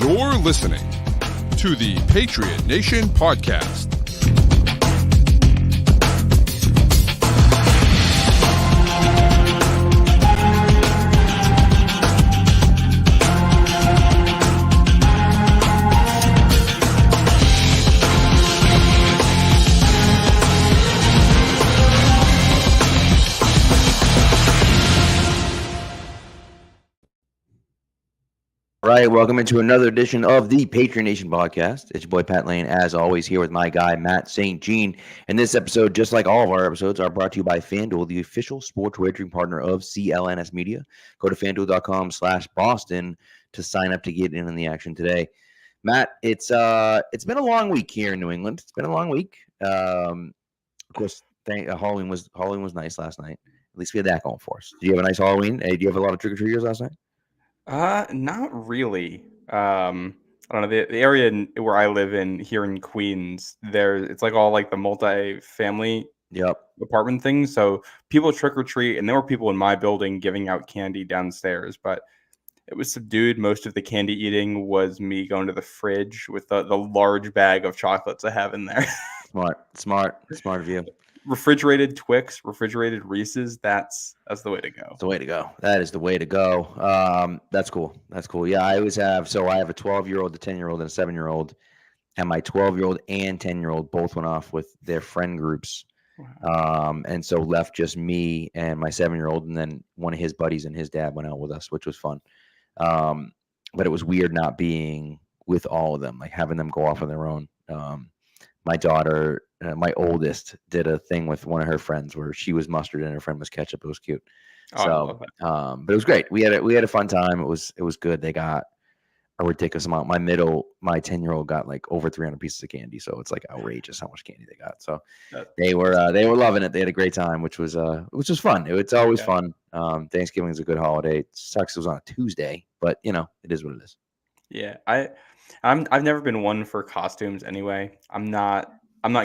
You're listening to the Patriot Nation podcast. All right, welcome into another edition of the Patriot Nation podcast. It's your boy Pat Lane, as always, here with my guy Matt St. Jean. And this episode, just like all of our episodes, are brought to you by FanDuel, the official sports wagering partner of CLNS Media. Go to FanDuel.com/Boston to sign up to get in on the action today. Matt, it's been a long week here in New England. It's been a long week. Of course, Halloween was nice last night. At least we had that going for us. Do you have a nice Halloween? Hey, do you have a lot of trick-or-treaters last night? Not really. I don't know, the area where I live in here in Queens, it's like all like the multi-family apartment things. So people trick or treat, and there were people in my building giving out candy downstairs, but it was subdued. Most of the candy eating was me going to the fridge with the large bag of chocolates I have in there. Smart of you. Refrigerated Twix, refrigerated Reese's. That's the way to go. It's the way to go. That is the way to go. That's cool. Yeah, I always have. So I have a 12-year-old, a 10-year-old, and a 7-year-old. And my 12-year-old and 10-year-old both went off with their friend groups. Wow. And so left just me and my 7-year-old, and then one of his buddies and his dad went out with us, which was fun. But it was weird not being with all of them, like having them go off on their own. My daughter, my oldest, did a thing with one of her friends where she was mustard and her friend was ketchup. It was cute. I love that. But it was great. We had a fun time. It was good. They got a ridiculous amount. My 10-year-old got like over 300 pieces of candy. So it's like outrageous how much candy they got. So they were loving it. They had a great time, which was fun. It's always fun. Thanksgiving is a good holiday. It sucks it was on a Tuesday, but it is what it is. Yeah, I've never been one for costumes anyway. I'm not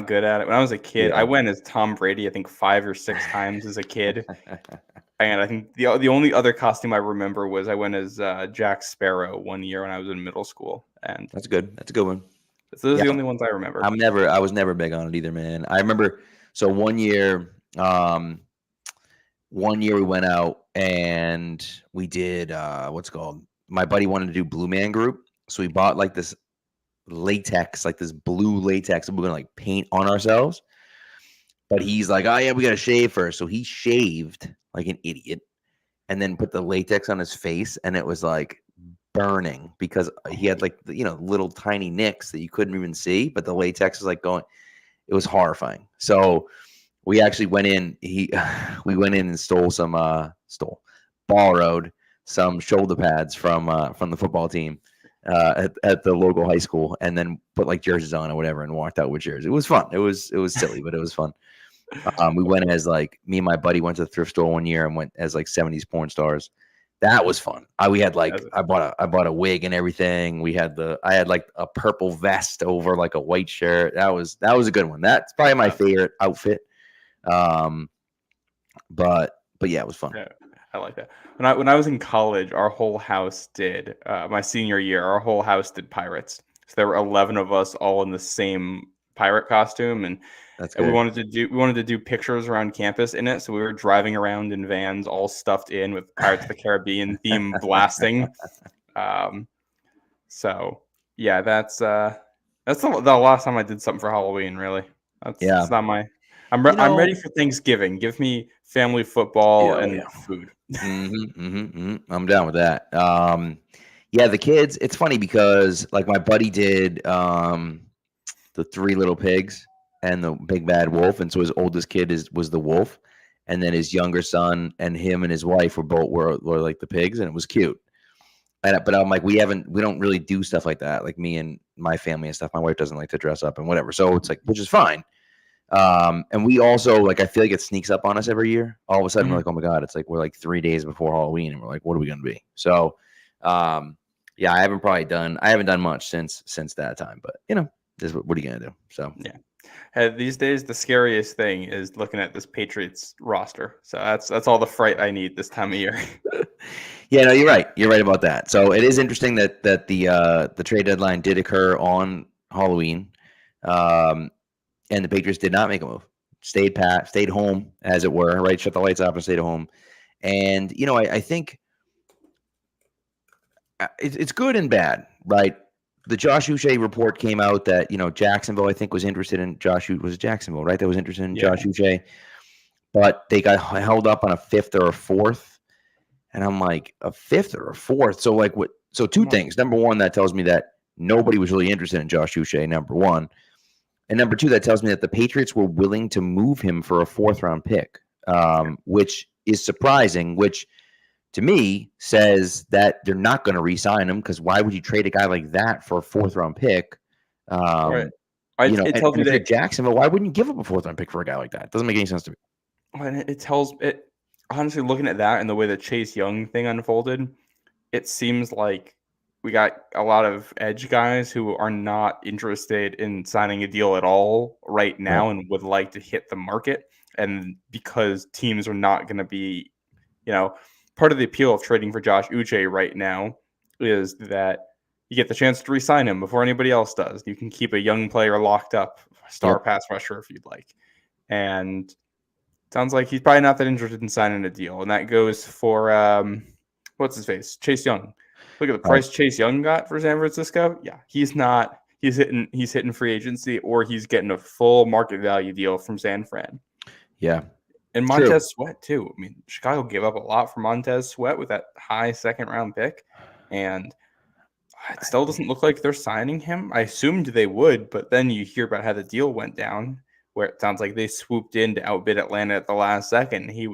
good at it. When I was a kid, I went as Tom Brady, I think 5 or 6 times as a kid. And I think the only other costume I remember was I went as Jack Sparrow one year when I was in middle school. And That's good. That's a good one. Those are the only ones I remember. I was never big on it either, man. I remember, so one year we went out and we did my buddy wanted to do Blue Man Group. So we bought like this latex, like this blue latex, and we're gonna like paint on ourselves. But he's like, oh yeah, we gotta shave first. So he shaved like an idiot and then put the latex on his face, and it was like burning because he had like little tiny nicks that you couldn't even see, but the latex was like going. It was horrifying. So we actually went in. We went in and borrowed some shoulder pads from the football team at the local high school, and then put like jerseys on or whatever, and walked out with jerseys. It was fun. It was silly, but it was fun. We went as like me and my buddy went to the thrift store one year and went as like 70s porn stars. That was fun. We had like I bought a wig and everything. I had like a purple vest over like a white shirt. That was a good one. That's probably my favorite outfit. But yeah, it was fun. Yeah, I like that. When I was in college, our whole house did my senior year. Our whole house did Pirates. So there were 11 of us all in the same pirate costume, and we wanted to do pictures around campus in it. So we were driving around in vans, all stuffed in with Pirates of the Caribbean theme blasting. So yeah, that's the last time I did something for Halloween. Really, that's not my. I'm ready for Thanksgiving. Give me family football and food. I'm down with that. Yeah, the kids. It's funny because like my buddy did the Three Little Pigs and the Big Bad Wolf, and so his oldest kid was the wolf, and then his younger son and him and his wife were like the pigs, and it was cute. But I'm like, we don't really do stuff like that, like me and my family and stuff. My wife doesn't like to dress up and whatever, so it's like, which is fine. And we also like, I feel like it sneaks up on us every year. All of a sudden, we're like, oh my god, it's like we're like 3 days before Halloween, and we're like, what are we gonna be? So, yeah, I haven't done much since that time, but what are you gonna do? So yeah, these days the scariest thing is looking at this Patriots roster. So that's all the fright I need this time of year. Yeah, no, you're right. You're right about that. So it is interesting that the trade deadline did occur on Halloween, and the Patriots did not make a move. Stayed home, as it were. Right, shut the lights off and stayed home. And I think it's good and bad, right? The Josh Uche report came out that Jacksonville, I think, was interested in Josh. Was it Jacksonville, right? That was interested in Josh Uche, but they got held up on a fifth or a fourth. And I'm like, a fifth or a fourth? So what? So two things. Number one, that tells me that nobody was really interested in Josh Uche, number one. And number two, that tells me that the Patriots were willing to move him for a fourth-round pick, which is surprising, which to me says that they're not going to re-sign him, because why would you trade a guy like that for a fourth-round pick? Right. It tells me that Jacksonville, why wouldn't you give up a fourth-round pick for a guy like that? It doesn't make any sense to me. And it tells it. Honestly, looking at that and the way the Chase Young thing unfolded, it seems like we got a lot of edge guys who are not interested in signing a deal at all right now and would like to hit the market. And because teams are not going to be, part of the appeal of trading for Josh Uche right now is that you get the chance to re-sign him before anybody else does. You can keep a young player locked up, star pass rusher if you'd like. And sounds like he's probably not that interested in signing a deal. And that goes for, what's his face? Chase Young. Look at the price Chase Young got for San Francisco. Yeah, he's not. He's hitting free agency, or he's getting a full market value deal from San Fran. Yeah. And Montez Sweat, too. I mean, Chicago gave up a lot for Montez Sweat with that high second-round pick. And it still doesn't look like they're signing him. I assumed they would, but then you hear about how the deal went down, where it sounds like they swooped in to outbid Atlanta at the last second. He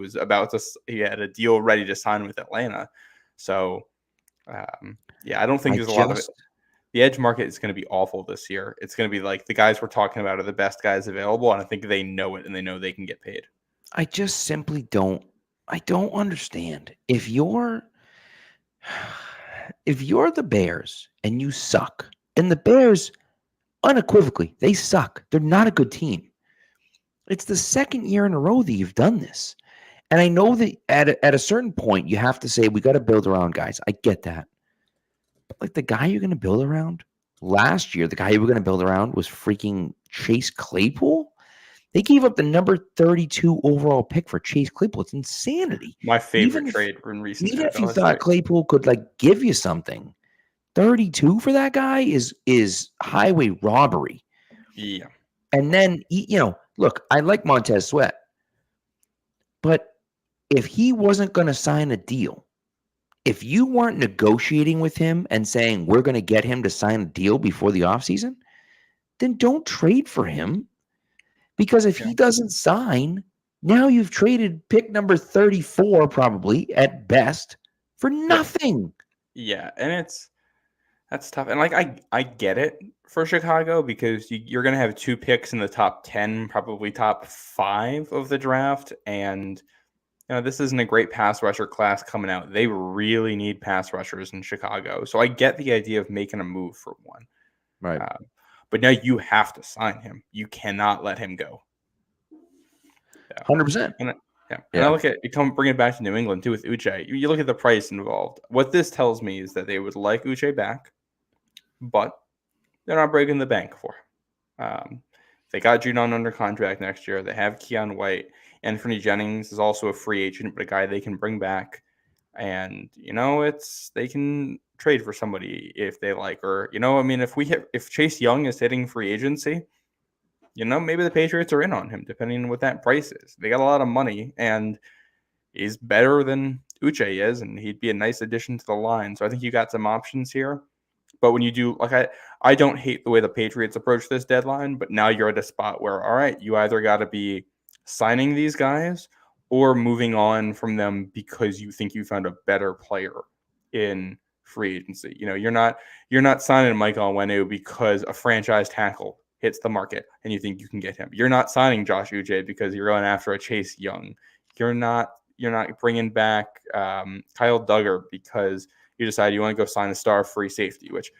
had a deal ready to sign with Atlanta. So, I don't think there's a lot of it. The edge market is going to be awful this year. It's going to be like the guys we're talking about are the best guys available, and I think they know it, and they know they can get paid. I just simply don't understand. If you're the Bears and you suck, and the Bears unequivocally, they suck. They're not a good team. It's the second year in a row that you've done this. And I know that at a certain point, you have to say, we got to build around guys. I get that. But like the guy you're going to build around last year, the guy you were going to build around was freaking Chase Claypool. They gave up the number 32 overall pick for Chase Claypool. It's insanity. My favorite trade in recent Even if you thought Claypool could give you something, 32 for that guy is highway robbery. Yeah. And then, look, I like Montez Sweat, but if he wasn't going to sign a deal, if you weren't negotiating with him and saying we're going to get him to sign a deal before the offseason, then don't trade for him. Because if he doesn't sign, now you've traded pick number 34 probably at best for nothing. Yeah, and that's tough. And I get it for Chicago, because you're going to have two picks in the top 10, probably top 5 of the draft. And, this isn't a great pass rusher class coming out. They really need pass rushers in Chicago. So I get the idea of making a move for one. Right. But now you have to sign him. You cannot let him go. 100%. And I look at bring it back to New England too with Uche. You look at the price involved. What this tells me is that they would like Uche back, but they're not breaking the bank for him. They got Judon under contract next year. They have Keon White. Anthony Jennings is also a free agent, but a guy they can bring back. And they can trade for somebody if they like, or if Chase Young is hitting free agency, maybe the Patriots are in on him, depending on what that price is. They got a lot of money, and he's better than Uche is, and he'd be a nice addition to the line. So I think you got some options here. But when you do, I don't hate the way the Patriots approach this deadline, but now you're at a spot where, all right, you either got to be signing these guys or moving on from them because you think you found a better player in free agency. You're not signing Mike Onwenu because a franchise tackle hits the market and you think you can get him. You're not signing Josh Uche because you're going after a Chase Young. You're not bringing back Kyle Duggar because you decide you want to go sign a star free safety, which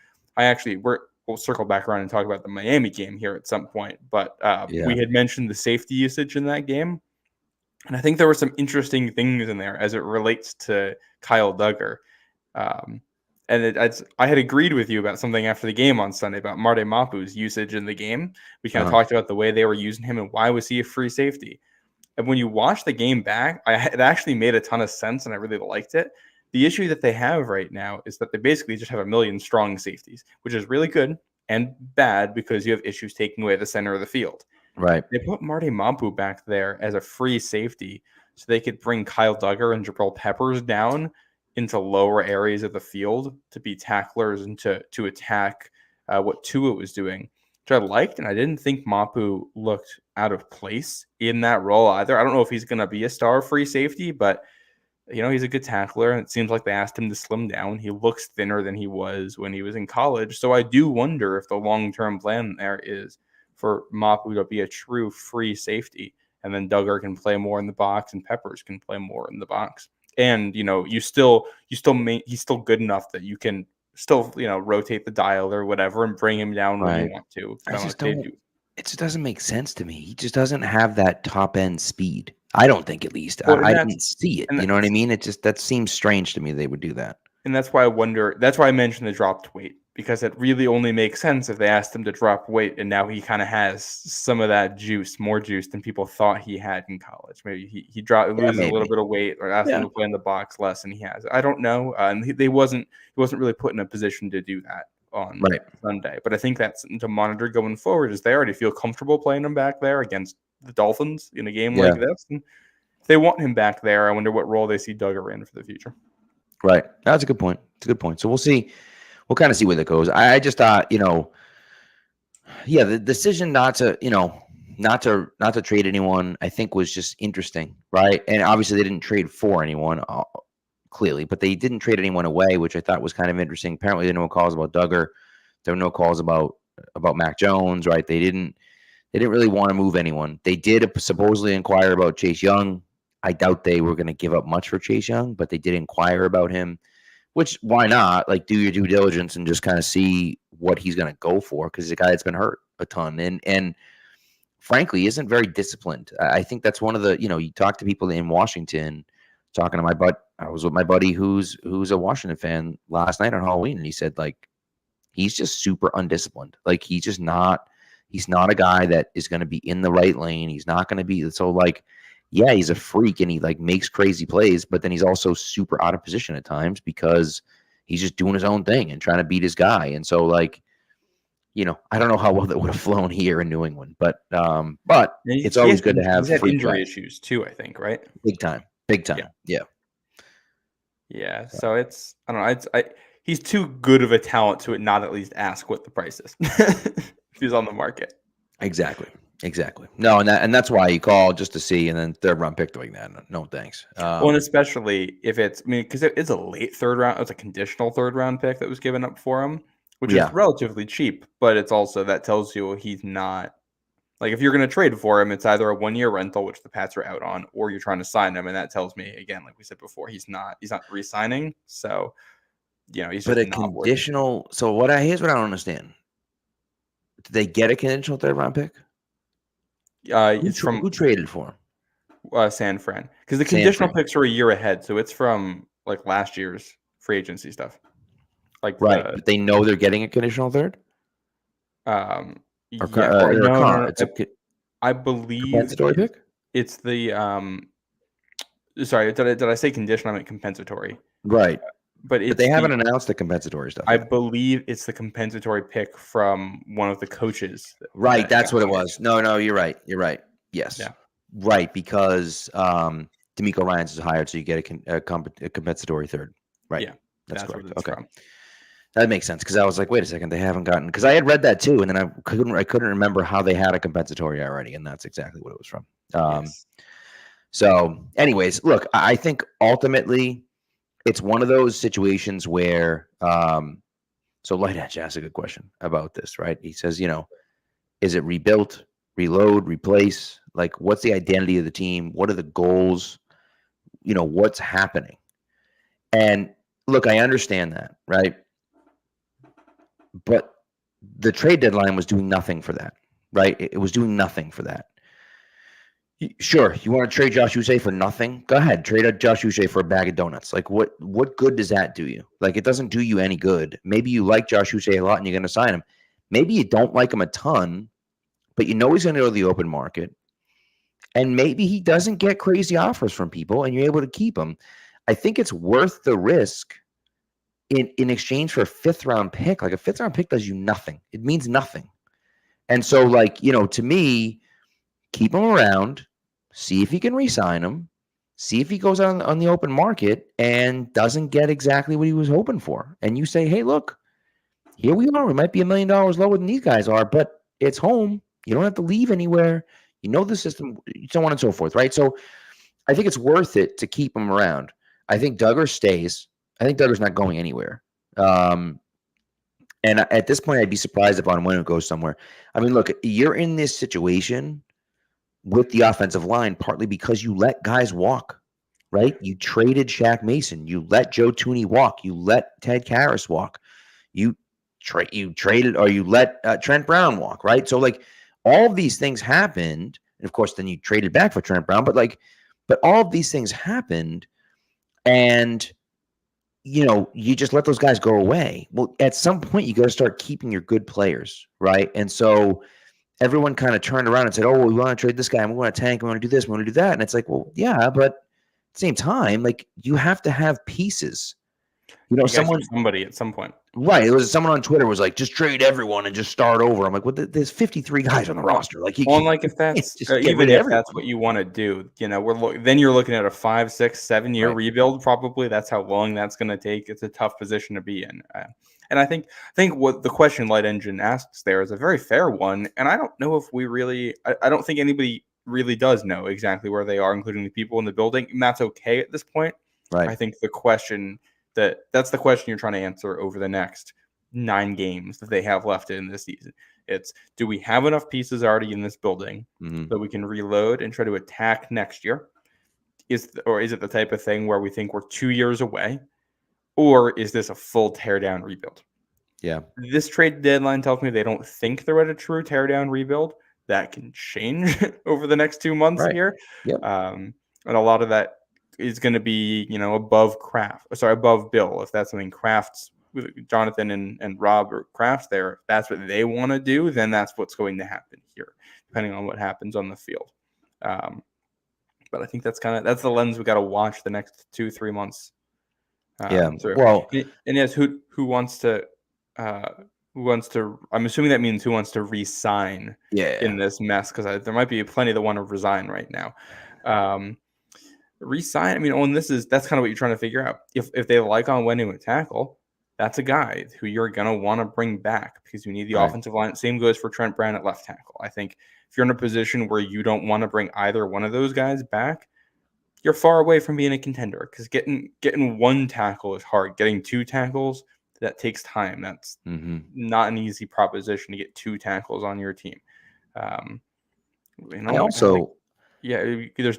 we'll circle back around and talk about the Miami game here at some point. But we had mentioned the safety usage in that game. And I think there were some interesting things in there as it relates to Kyle Duggar. I had agreed with you about something after the game on Sunday about Marte Mapu's usage in the game. We kind of talked about the way they were using him and why was he a free safety. And when you watch the game back, it actually made a ton of sense and I really liked it. The issue that they have right now is that they basically just have a million strong safeties, which is really good and bad because you have issues taking away the center of the field. Right. They put Marte Mapu back there as a free safety so they could bring Kyle Duggar and Jabril Peppers down into lower areas of the field to be tacklers and to attack what Tua was doing, which I liked. And I didn't think Mapu looked out of place in that role either. I don't know if he's going to be a star free safety, but he's a good tackler, and it seems like they asked him to slim down. He looks thinner than he was when he was in college. So I do wonder if the long-term plan there is for Mapu to be a true free safety, and then Duggar can play more in the box and Peppers can play more in the box. And he's still good enough that you can still rotate the dial or whatever and bring him down when you want to. It just doesn't make sense to me. He just doesn't have that top end speed. I don't think, at least. Well, I didn't see it. You know what I mean? That seems strange to me they would do that. And that's why I wonder. That's why I mentioned the dropped weight, because it really only makes sense if they asked him to drop weight, and now he kind of has some of that juice, more juice than people thought he had in college. Maybe he loses a little bit of weight, or asked him to play in the box less than he has. I don't know. And he wasn't really put in a position to do that on Sunday. But I think that's something to monitor going forward. Is they already feel comfortable playing him back there against the Dolphins in a game like this? And if they want him back there, I wonder what role they see Duggar in for the future. Right. That's a good point. It's a good point. So we'll see. We'll kind of see where that goes. I just thought, the decision not to trade anyone, I think, was just interesting, right? And obviously they didn't trade for anyone, clearly, but they didn't trade anyone away, which I thought was kind of interesting. Apparently, there were no calls about Duggar. There were no calls about Mac Jones, right? They didn't really want to move anyone. They did supposedly inquire about Chase Young. I doubt they were going to give up much for Chase Young, but they did inquire about him, which why not? Like, do your due diligence and just kind of see what he's going to go for, because he's a guy that's been hurt a ton and frankly isn't very disciplined. I think that's one of the, you talk to people in Washington, talking to my buddy. I was with my buddy who's a Washington fan last night on Halloween, and he said, like, he's just super undisciplined. Like, he's not a guy that is going to be in the right lane. He's not going to be, so like, yeah, he's a freak and he like makes crazy plays, but then he's also super out of position at times because he's just doing his own thing and trying to beat his guy. And so, like, I don't know how well that would have flown here in New England, but it's always good to have. He's had injury issues too, I think, right? Big time. Yeah. So it's, I don't know. He's too good of a talent to not at least ask what the price is if he's on the market. Exactly. No, and that's why you call, just to see, and then third round pick doing that. No thanks. And especially if because it's a late third round, it's a conditional third round pick that was given up for him, which is relatively cheap, but it's also, that tells you he's not, like, if you're going to trade for him, it's either a 1-year rental, which the Pats are out on, or you're trying to sign him, and that tells me, again, like we said before, he's not re-signing. So, he's but just a conditional. So here's what I don't understand. Did they get a conditional third round pick? It's from who traded for him? San Fran, because the conditional picks are a year ahead, so it's from like last year's free agency stuff. Like, but they know they're getting a conditional third. I believe compensatory pick. It's the Sorry, did I say conditional? I meant compensatory. Right. But they haven't announced the compensatory stuff. I believe it's the compensatory pick from one of the coaches. Right, that's what it was. No, you're right. Yes. Yeah. Right, because D'Amico Ryans is hired, so you get a compensatory third. Right. Yeah, that's correct. Okay. From. That makes sense, because I was like, wait a second, they haven't gotten, because I had read that too, and then I couldn't remember how they had a compensatory already, and that's exactly what it was from. Yes. So, anyways, look, I think ultimately it's one of those situations where, so Light Edge asked a good question about this, right? He says, is it rebuilt, reload, replace? Like, what's the identity of the team? What are the goals? What's happening? And look, I understand that, right? But the trade deadline was doing nothing for that, right? It was doing nothing for that. Sure, you want to trade Josh Uche for nothing? Go ahead, trade Josh Uche for a bag of donuts. Like, what good does that do you? Like, it doesn't do you any good. Maybe you like Josh Uche a lot and you're going to sign him. Maybe you don't like him a ton, but you know he's going to go to the open market. And maybe he doesn't get crazy offers from people and you're able to keep him. I think it's worth the risk in exchange for a fifth-round pick. Like, a fifth-round pick does you nothing. It means nothing. And so, like, to me, keep him around, see if he can re-sign him, see if he goes on the open market and doesn't get exactly what he was hoping for. And you say, hey, look, here we are. We might be $1 million lower than these guys are, but it's home. You don't have to leave anywhere. You know the system, so on and so forth, right? So I think it's worth it to keep him around. I think Duggar stays. I think Duggar's not going anywhere. And at this point, I'd be surprised if Onwenu goes somewhere. I mean, look, you're in this situation with the offensive line, partly because you let guys walk, right? You traded Shaq Mason. You let Joe Tooney walk. You let Ted Karras walk. You traded or you let Trent Brown walk, right? So, like, all of these things happened. And, of course, then you traded back for Trent Brown. But all of these things happened. And, you just let those guys go away. Well, at some point, you got to start keeping your good players, right? And so everyone kind of turned around and said, oh, well, we want to trade this guy, and we want to tank, we want to do this, we want to do that. And it's like, well, yeah, but at the same time, like, you have to have pieces. Somebody at some point. Right. It was someone on Twitter was like, just trade everyone and just start over. I'm like, well, there's 53 guys on the roster. Like, if that's even if that's what you want to do, then you're looking at a 5, 6, 7 year rebuild. Probably that's how long that's going to take. It's a tough position to be in. And I think what the question Light Engine asks there is a very fair one. And I don't know if we really, I don't think anybody really does know exactly where they are, including the people in the building. And that's okay at this point. Right. I think the question that's the question you're trying to answer over the next 9 games that they have left in this season. It's, do we have enough pieces already in this building that we can reload and try to attack next year? Or is it the type of thing where we think we're 2 years away? Or is this a full teardown rebuild? Yeah. This trade deadline tells me they don't think they're at a true teardown rebuild. That can change over the next 2 months here. Yep. And a lot of that is going to be, above Bill. If that's something Kraft's, Jonathan and Rob or Kraft's there, if that's what they want to do, then that's what's going to happen here, depending on what happens on the field. But I think that's the lens we got to watch the next 2-3 months. Through. Well, and yes, who wants to? I'm assuming that means who wants to resign in this mess, because there might be plenty that want to resign right now. Resign. I mean, that's kind of what you're trying to figure out. If they like Onwenu at tackle, that's a guy who you're gonna want to bring back because you need the offensive line. Same goes for Trent Brown at left tackle. I think if you're in a position where you don't want to bring either one of those guys back, you're far away from being a contender, because getting one tackle is hard. Getting 2 tackles, that takes time. That's not an easy proposition to get 2 tackles on your team. There's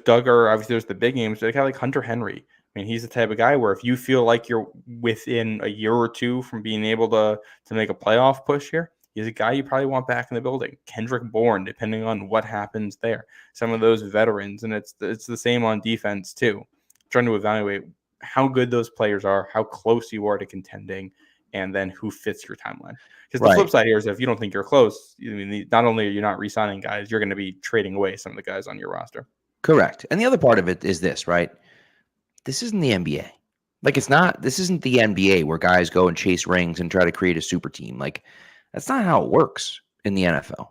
Duggar. Obviously, there's the big names. There's a guy like Hunter Henry. I mean, he's the type of guy where if you feel like you're within a year or 2 from being able to make a playoff push here, he's a guy you probably want back in the building. Kendrick Bourne, depending on what happens there. Some of those veterans, and it's the same on defense too. Trying to evaluate how good those players are, how close you are to contending, and then who fits your timeline. Because the flip side here is, if you don't think you're close, I mean, not only are you not re-signing guys, you're going to be trading away some of the guys on your roster. Correct. And the other part of it is this, right? This isn't the NBA. Like, this isn't the NBA where guys go and chase rings and try to create a super team. Like, that's not how it works in the NFL.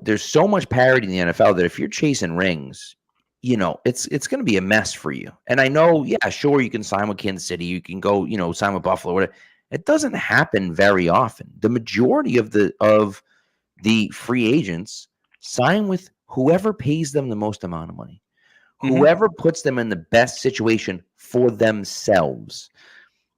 There's so much parity in the NFL that if you're chasing rings, it's going to be a mess for you. And I know, sure, you can sign with Kansas City, you can go, sign with Buffalo, whatever. It doesn't happen very often. The majority of the free agents sign with whoever pays them the most amount of money, whoever puts them in the best situation for themselves.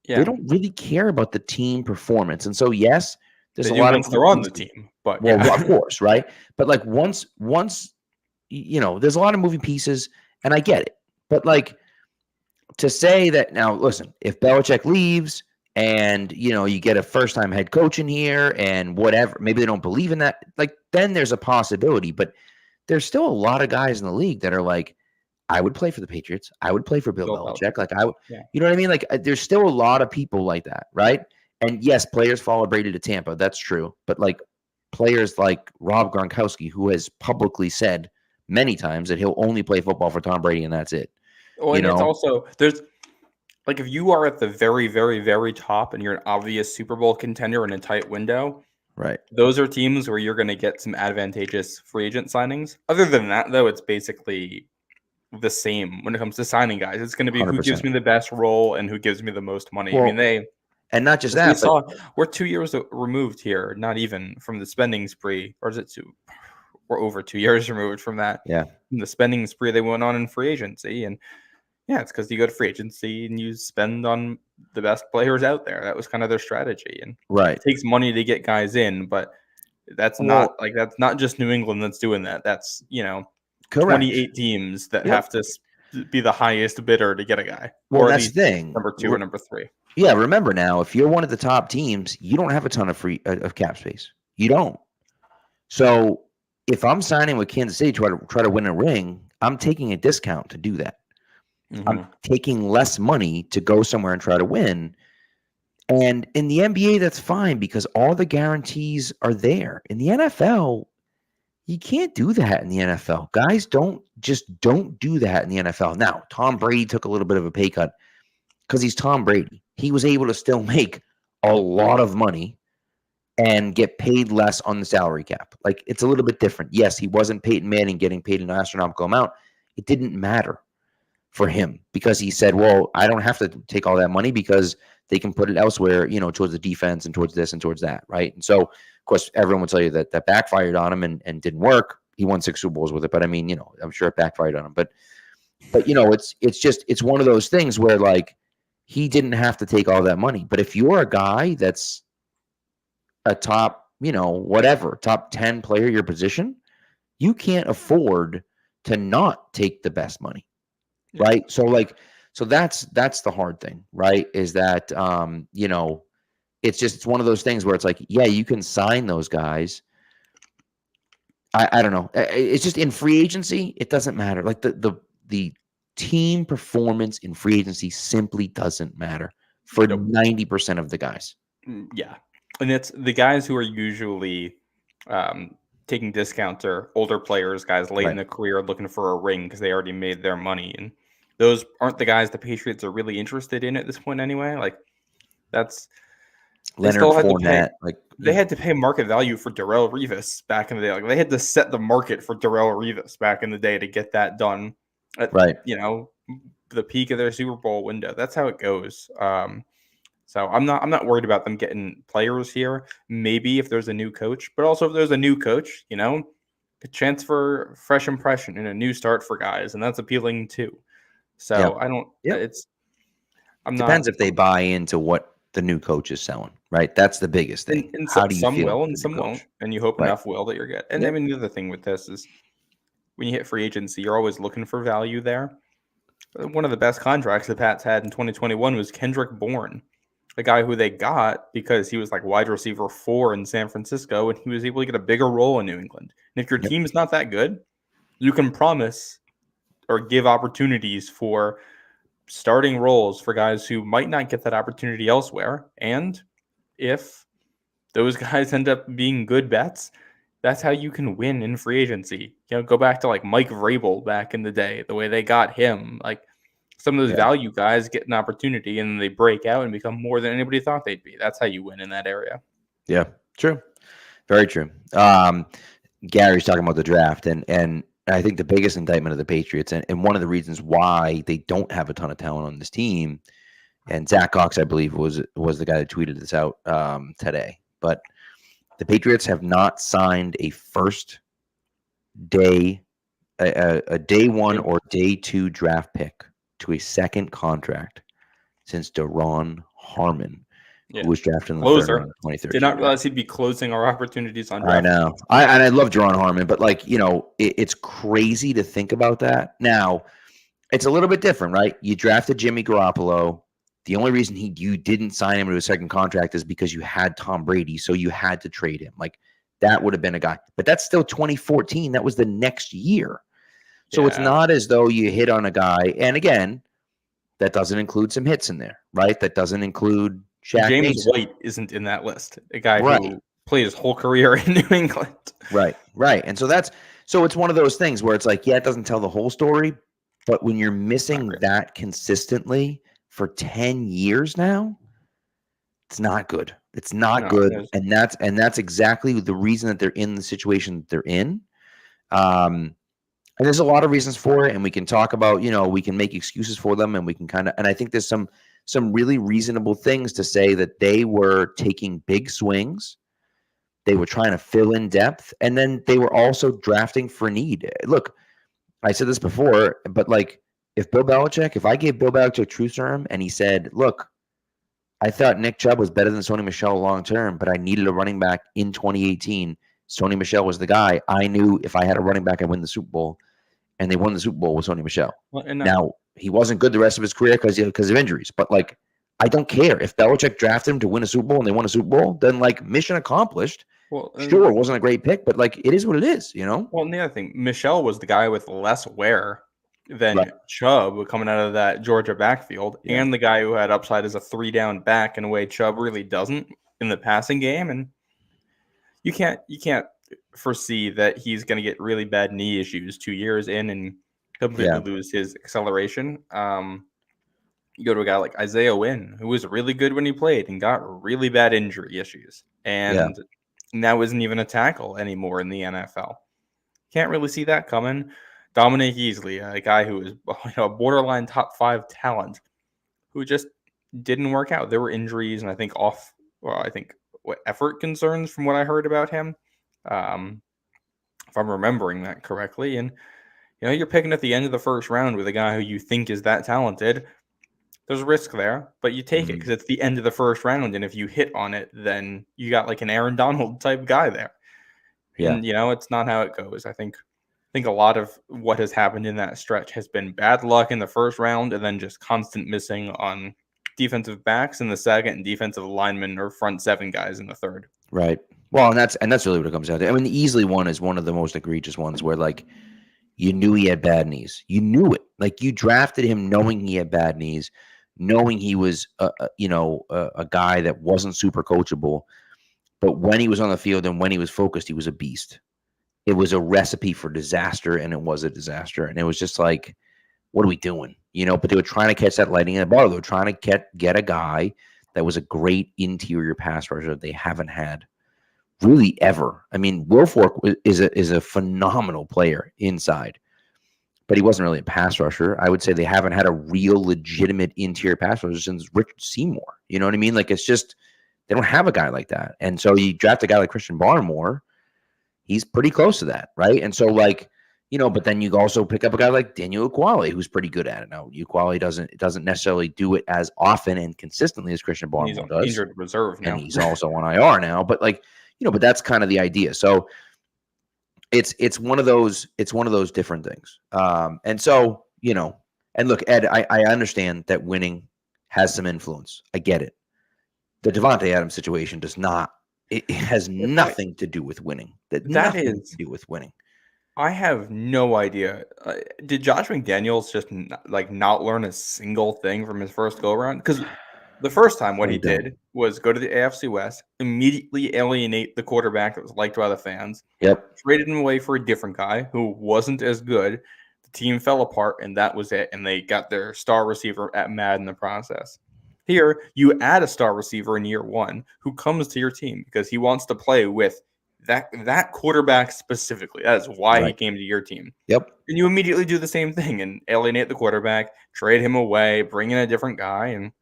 Yeah. They don't really care about the team performance. And so, yes, there's a lot of they're on the team, but of course, right? But like once there's a lot of moving pieces, and I get it. But like, to say that now, listen, if Belichick leaves and you get a first-time head coach in here and whatever, maybe they don't believe in that, like, then there's a possibility. But there's still a lot of guys in the league that are like, I would play for the Patriots. I would play for Bill Belichick. Like you know what I mean? Like there's still a lot of people like that, right? And yes, players follow Brady to Tampa. That's true. But like players like Rob Gronkowski, who has publicly said many times that he'll only play football for Tom Brady and that's it. Well, and it's also there's like if you are at the very, very, very top and you're an obvious Super Bowl contender in a tight window, right? Those are teams where you're going to get some advantageous free agent signings. Other than that, though, it's basically the same when it comes to signing guys. It's going to be 100%. Who gives me the best role and who gives me the most money. Well, I mean, and not just that, we're 2 years removed here, not even from the spending spree, or is it we're over 2 years removed from that. Yeah, from the spending spree they went on in free agency, and yeah, it's because you go to free agency and you spend on the best players out there. That was kind of their strategy, and right, it takes money to get guys in, but that's not just New England that's doing that. That's 28 teams that have to be the highest bidder to get a guy. Well, that's the thing. Number 2 or number 3. Yeah, remember now, if you're one of the top teams, you don't have a ton of of cap space. You don't. So if I'm signing with Kansas City to try to win a ring, I'm taking a discount to do that. Mm-hmm. I'm taking less money to go somewhere and try to win. And in the NBA, that's fine because all the guarantees are there. In the NFL, you can't do that in the NFL. Guys don't do that in the NFL. Now, Tom Brady took a little bit of a pay cut because he's Tom Brady. He was able to still make a lot of money and get paid less on the salary cap. Like, it's a little bit different. Yes, he wasn't Peyton Manning getting paid an astronomical amount. It didn't matter for him because he said, well, I don't have to take all that money because they can put it elsewhere, towards the defense and towards this and towards that, right? And so, of course, everyone will tell you that backfired on him and didn't work. He won 6 Super Bowls with it, but I mean, I'm sure it backfired on him. But it's one of those things where like he didn't have to take all that money. But if you're a guy that's a top, top 10 player your position, you can't afford to not take the best money, right? So that's the hard thing, right? Is that it's one of those things where it's like, yeah, you can sign those guys. I don't know. It's just in free agency, it doesn't matter. Like the team performance in free agency simply doesn't matter for 90% of the guys. Yeah. And it's the guys who are usually taking discounts are older players, guys late in the career looking for a ring because they already made their money. And those aren't the guys the Patriots are really interested in at this point anyway. Like that's Leonard Fournette. They had to pay market value for Darrelle Revis back in the day. Like they had to set the market for Darrelle Revis back in the day to get that done at the peak of their Super Bowl window. That's how it goes. So I'm not worried about them getting players here. Maybe if there's a new coach, but also if there's a new coach, a chance for fresh impression and a new start for guys, and that's appealing too. So I don't. Depends if they buy into what the new coach is selling, right? That's the biggest thing. And how do you some feel will and some won't, and you hope enough will that you're good. And I mean, the other thing with this is when you hit free agency, you're always looking for value there. One of the best contracts the Pats had in 2021 was Kendrick Bourne, a guy who they got because he was like wide receiver 4 in San Francisco, and he was able to get a bigger role in New England. And if your team is not that good, you can promise or give opportunities for starting roles for guys who might not get that opportunity elsewhere. And if those guys end up being good bets, that's how you can win in free agency. Go back to like Mike Vrabel back in the day, the way they got him. Like some of those value guys get an opportunity and they break out and become more than anybody thought they'd be. That's how you win in that area. Yeah, true. Very true. Gary's talking about the draft, and I think the biggest indictment of the Patriots, and one of the reasons why they don't have a ton of talent on this team, and Zach Cox, I believe, was the guy that tweeted this out today. But the Patriots have not signed a first day, a day 1 or day 2 draft pick to a second contract since Daron Harmon, who was drafted in the third round of 2013. Did not realize he'd be closing our opportunities on draft. I know. I love Daron Harmon, but it's crazy to think about that. Now, it's a little bit different, right? You drafted Jimmy Garoppolo. The only reason you didn't sign him to a second contract is because you had Tom Brady, so you had to trade him. Like, that would have been a guy. But that's still 2014. That was the next year. So it's Yeah. not as though you hit on a guy. And again, that doesn't include some hits in there, right? That doesn't include Shaq James Mason. White isn't in that list. A guy Right. who played his whole career in New England. Right. And so it's one of those things where it's like, yeah, it doesn't tell the whole story, but when you're missing that consistently for 10 years now, it's not good. It's not good. And that's exactly the reason that they're in the situation that they're in. And there's a lot of reasons for it, and we can talk about, we can make excuses for them, and we can and I think there's some really reasonable things to say that they were taking big swings. They were trying to fill in depth, and then they were also drafting for need. Look, I said this before, but if I gave Bill Belichick truth serum and he said, look, I thought Nick Chubb was better than Sony Michel long term, but I needed a running back in 2018. Sony Michel was the guy. I knew if I had a running back, I'd win the Super Bowl, and they won the Super Bowl with Sony Michel. Now, he wasn't good the rest of his career because of injuries, but I don't care. If Belichick drafted him to win a Super Bowl and they won a Super Bowl, then mission accomplished. Well, sure, it wasn't a great pick, but it is what it is, Well, and the other thing, Michel was the guy with less wear than Chubb coming out of that Georgia backfield, and the guy who had upside as a 3-down back in a way Chubb really doesn't in the passing game. And you can't foresee that he's going to get really bad knee issues 2 years in and completely lose his acceleration. You go to a guy like Isaiah Wynn, who was really good when he played and got really bad injury issues, and now isn't even a tackle anymore in the NFL. Can't really see that coming. Dominic Easley, a guy who is a borderline top 5 talent, who just didn't work out. There were injuries, and I think effort concerns from what I heard about him, if I'm remembering that correctly. And you're picking at the end of the first round with a guy who you think is that talented. There's risk there, but you take it because it's the end of the first round, and if you hit on it, then you got an Aaron Donald type guy there. Yeah. And it's not how it goes. I think a lot of what has happened in that stretch has been bad luck in the first round, and then just constant missing on defensive backs in the second, and defensive linemen or front 7 guys in the third. Right. Well, and that's really what it comes down to. I mean, the Easley one is one of the most egregious ones where you knew he had bad knees. You knew it. You drafted him knowing he had bad knees, knowing he was a guy that wasn't super coachable, but when he was on the field and when he was focused, he was a beast. It was a recipe for disaster, and it was a disaster. And it was just what are we doing? But they were trying to catch that lightning in the bottle. They were trying to get a guy that was a great interior pass rusher they haven't had really ever. I mean, Wilfork is a phenomenal player inside, but he wasn't really a pass rusher. I would say they haven't had a real legitimate interior pass rusher since Richard Seymour. You know what I mean? It's just they don't have a guy like that. And so you draft a guy like Christian Barmore, he's pretty close to that, right? And so but then you also pick up a guy like Daniel Ekuale, who's pretty good at it. Now, Ekuale doesn't necessarily do it as often and consistently as Christian Barmore does. He's injured reserve now. And he's also on IR now. But but that's kind of the idea. So it's one of those different things. And so, and look, Ed, I understand that winning has some influence. I get it. The Devontae Adams situation does not. It has nothing to do with winning. That is to do with winning. I have no idea. Did Josh McDaniels just not learn a single thing from his first go around? Because the first time what he did was go to the AFC West, immediately alienate the quarterback that was liked by the fans. Yep. Traded him away for a different guy who wasn't as good. The team fell apart, and that was it. And they got their star receiver mad in the process. Here, you add a star receiver in year 1 who comes to your team because he wants to play with that quarterback specifically. That is why he came to your team. Yep. And you immediately do the same thing and alienate the quarterback, trade him away, bring in a different guy, and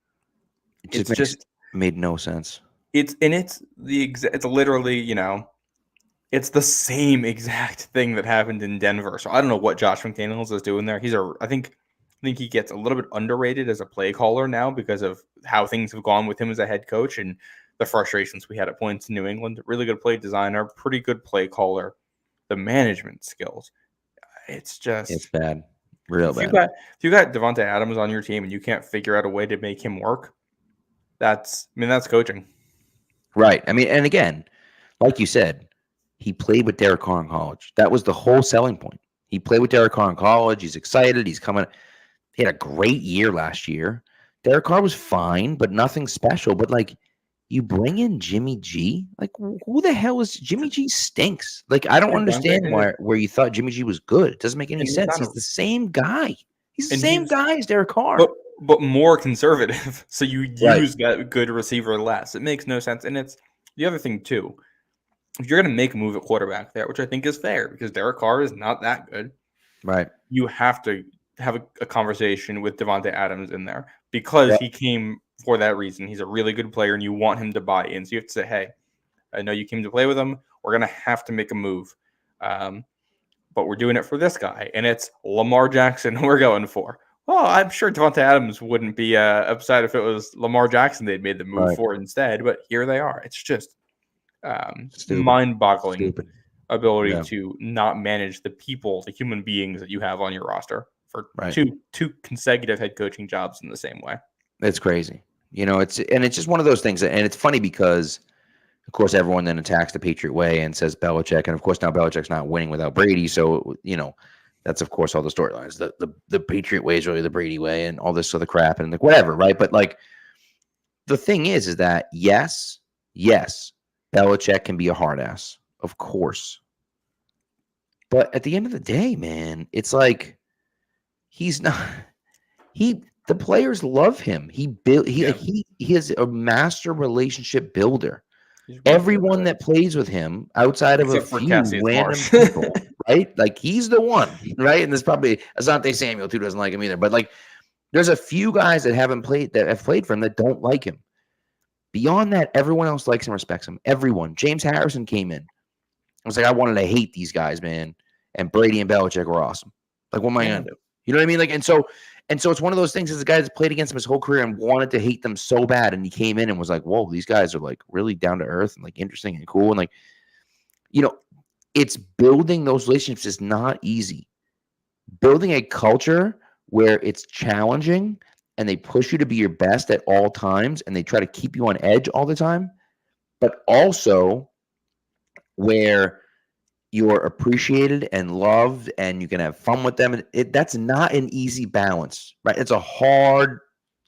it just made no sense. It's literally, it's the same exact thing that happened in Denver. So I don't know what Josh McDaniels is doing there. I think he gets a little bit underrated as a play caller now because of how things have gone with him as a head coach and the frustrations we had at points in New England. Really good play designer, pretty good play caller. The management skills, it's bad, real bad. If you got Devontae Adams on your team and you can't figure out a way to make him work, that's coaching. Right. I mean, and again, like you said, he played with Derek Carr in college. That was the whole selling point. He played with Derek Carr in college. He's excited. He's coming. He had a great year last year. Derek Carr was fine, but nothing special. But like, you bring in Jimmy G. Like, who the hell is Jimmy G? Stinks. Like, I don't understand where you thought Jimmy G was good. It doesn't make any sense. He's the same guy. He's the same guy as Derek Carr, but more conservative. So you use that good receiver less. It makes no sense. And it's the other thing too. If you're going to make a move at quarterback there, which I think is fair because Derek Carr is not that good, right? You have to have a conversation with Davante Adams in there because he came for that reason. He's a really good player, and you want him to buy in. So you have to say, "Hey, I know you came to play with him. We're going to have to make a move, but we're doing it for this guy, and it's Lamar Jackson we're going for." Well, I'm sure Davante Adams wouldn't be upset if it was Lamar Jackson they'd made the move for instead, but here they are. It's just mind-boggling ability to not manage the people, the human beings that you have on your roster for two consecutive head coaching jobs in the same way. It's crazy. It's just one of those things. And it's funny because, of course, everyone then attacks the Patriot way and says Belichick. And, of course, now Belichick's not winning without Brady. So, that's, of course, all the storylines. The Patriot way is really the Brady way and all this other crap and like whatever, right? But, like, the thing is that, yes, Belichick can be a hard ass. Of course. But at the end of the day, man, it's like he's not the players love him. He is a master relationship builder. Everyone that plays with him outside of a few random people, right? Like he's the one, right? And there's probably Asante Samuel too doesn't like him either. But like there's a few guys that have played for him that don't like him. Beyond that, everyone else likes and respects him. Everyone. James Harrison came in. I was like, I wanted to hate these guys, man. And Brady and Belichick were awesome. Like, what am I going to do? You know what I mean? Like, and so it's one of those things as a guy that's played against him his whole career and wanted to hate them so bad. And he came in and was like, whoa, these guys are like really down to earth and like interesting and cool. And like, it's building those relationships is not easy. Building a culture where it's challenging and they push you to be your best at all times and they try to keep you on edge all the time, but also where you're appreciated and loved and you can have fun with them. That's not an easy balance, right? It's a hard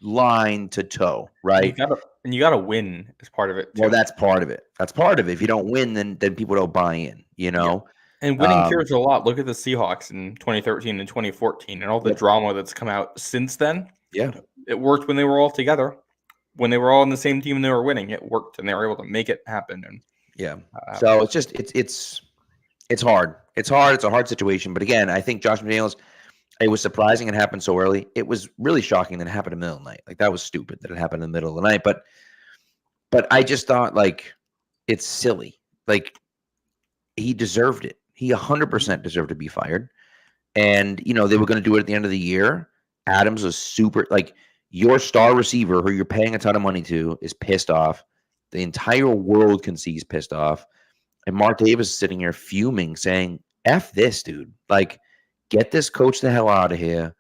line to toe, right? And you got to win as part of it, too. Well, that's part of it. If you don't win, then people don't buy in, Yeah. And winning cares a lot. Look at the Seahawks in 2013 and 2014 and all the drama that's come out since then. Yeah. It worked when they were all together. When they were all on the same team and they were winning, it worked and they were able to make it happen. And so it's just it's hard. It's hard. It's a hard situation. But again, I think Josh McDaniels, it was surprising it happened so early. It was really shocking that it happened in the middle of the night. Like that was stupid that it happened in the middle of the night. But I just thought like it's silly. Like he deserved it. He 100% deserved to be fired. And they were going to do it at the end of the year. Adams was super like your star receiver who you're paying a ton of money to is pissed off. The entire world can see he's pissed off. And Mark Davis is sitting here fuming, saying, F this, dude. Like, get this coach the hell out of here.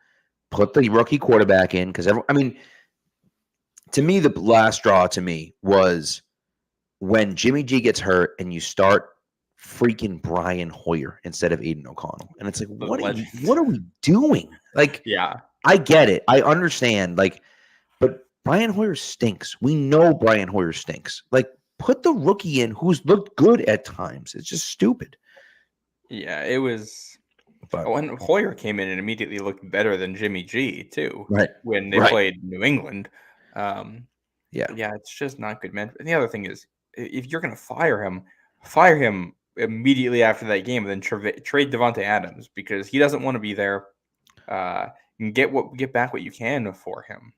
Put the rookie quarterback in. Because, to me, the last straw to me was when Jimmy G gets hurt and you start freaking Brian Hoyer instead of Aiden O'Connell. And it's like, what are we doing? Like, I get it. I understand. Like, but Brian Hoyer stinks. We know Brian Hoyer stinks. Like, put the rookie in who's looked good at times. It's just stupid. Yeah, it was. But when Hoyer came in and immediately looked better than Jimmy G, too. Right. When they played New England. It's just not good, man. And the other thing is, if you're going to fire him immediately after that game and then trade Davante Adams because he doesn't want to be there. And get back what you can for him.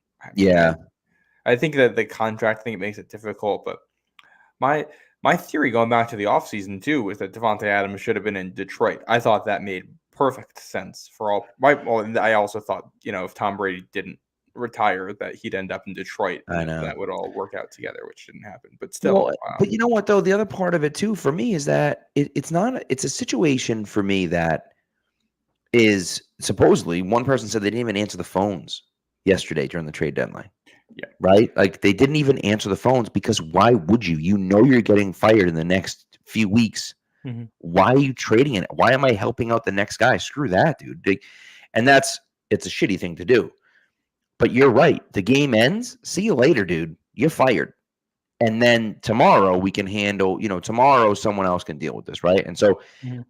I think that the contract thing makes it difficult, but my theory going back to the offseason too was that Davante Adams should have been in Detroit. I thought that made perfect sense for all. I also thought if Tom Brady didn't retire, that he'd end up in Detroit. I know that would all work out together, which didn't happen. But still, but you know what though? The other part of it too for me is that it's a situation for me that is supposedly one person said they didn't even answer the phones yesterday during the trade deadline. Yeah. Right? Like they didn't even answer the phones because why would you? You're getting fired in the next few weeks. Mm-hmm. Why are you trading it? Why am I helping out the next guy? Screw that, dude. And it's a shitty thing to do. But you're right. The game ends. See you later, dude. You're fired. And then tomorrow we can handle, tomorrow someone else can deal with this, right? And so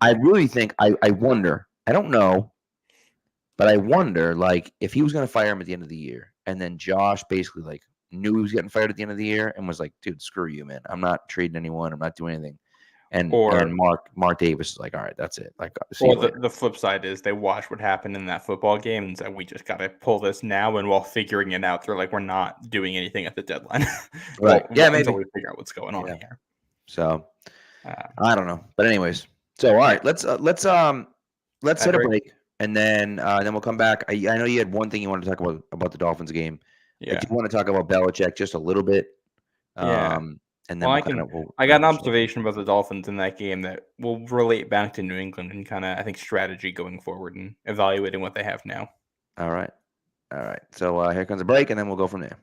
I really think, I wonder, I don't know, but I wonder, like, if he was going to fire him at the end of the year, and then Josh basically, like, knew he was getting fired at the end of the year and was like, dude, screw you, man. I'm not trading anyone. I'm not doing anything. And Mark Davis is like, all right, that's it. Like, see you later. The flip side is they watched what happened in that football game and said, we just got to pull this now. And while figuring it out, they're like, we're not doing anything at the deadline. Right. Maybe. Until we figure out what's going on here. So I don't know. But anyways, so all right, let's hit a break. And then we'll come back. I know you had one thing you wanted to talk about the Dolphins game. Yeah. I do want to talk about Belichick just a little bit. And then I got an observation about the Dolphins in that game that will relate back to New England and kind of, I think, strategy going forward and evaluating what they have now. All right. So here comes a break, and then we'll go from there.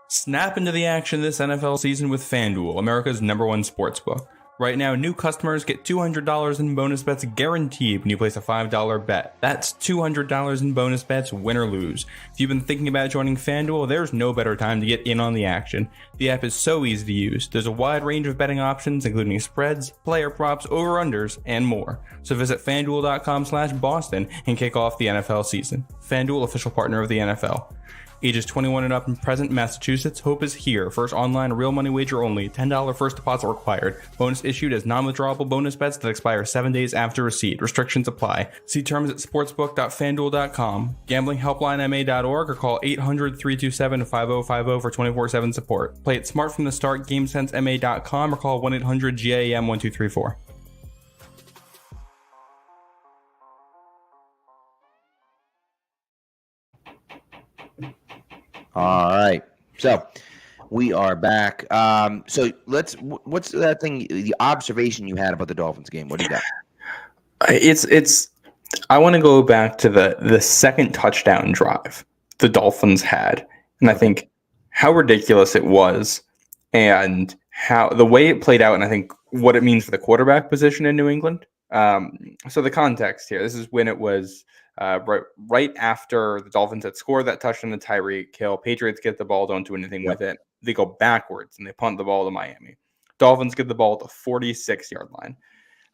Snap into the action this NFL season with FanDuel, America's #1 sportsbook. Right now, new customers get $200 in bonus bets guaranteed when you place a $5 bet. That's $200 in bonus bets, win or lose. If you've been thinking about joining FanDuel, there's no better time to get in on the action. The app is so easy to use. There's a wide range of betting options, including spreads, player props, over-unders, and more. So visit FanDuel.com/Boston and kick off the NFL season. FanDuel, official partner of the NFL. Ages 21 and up and present, Massachusetts. Hope is here. First online, real money wager only. $10 first deposit required. Bonus issued as non-withdrawable bonus bets that expire 7 days after receipt. Restrictions apply. See terms at sportsbook.fanduel.com. Gamblinghelplinema.org or call 800-327-5050 for 24/7 support. Play it smart from the start. GameSenseMA.com or call 1-800-GAM-1234. All right. So we are back. So what's that thing, the observation you had about the Dolphins game? What do you got? I want to go back to the second touchdown drive the Dolphins had. And I think how ridiculous it was and how the way it played out. And I think what it means for the quarterback position in New England. So the context here, this is when it was, right after the Dolphins had scored that touchdown to Tyreek Hill. Patriots get the ball, don't do anything with it. They go backwards and they punt the ball to Miami. Dolphins get the ball at the 46-yard line.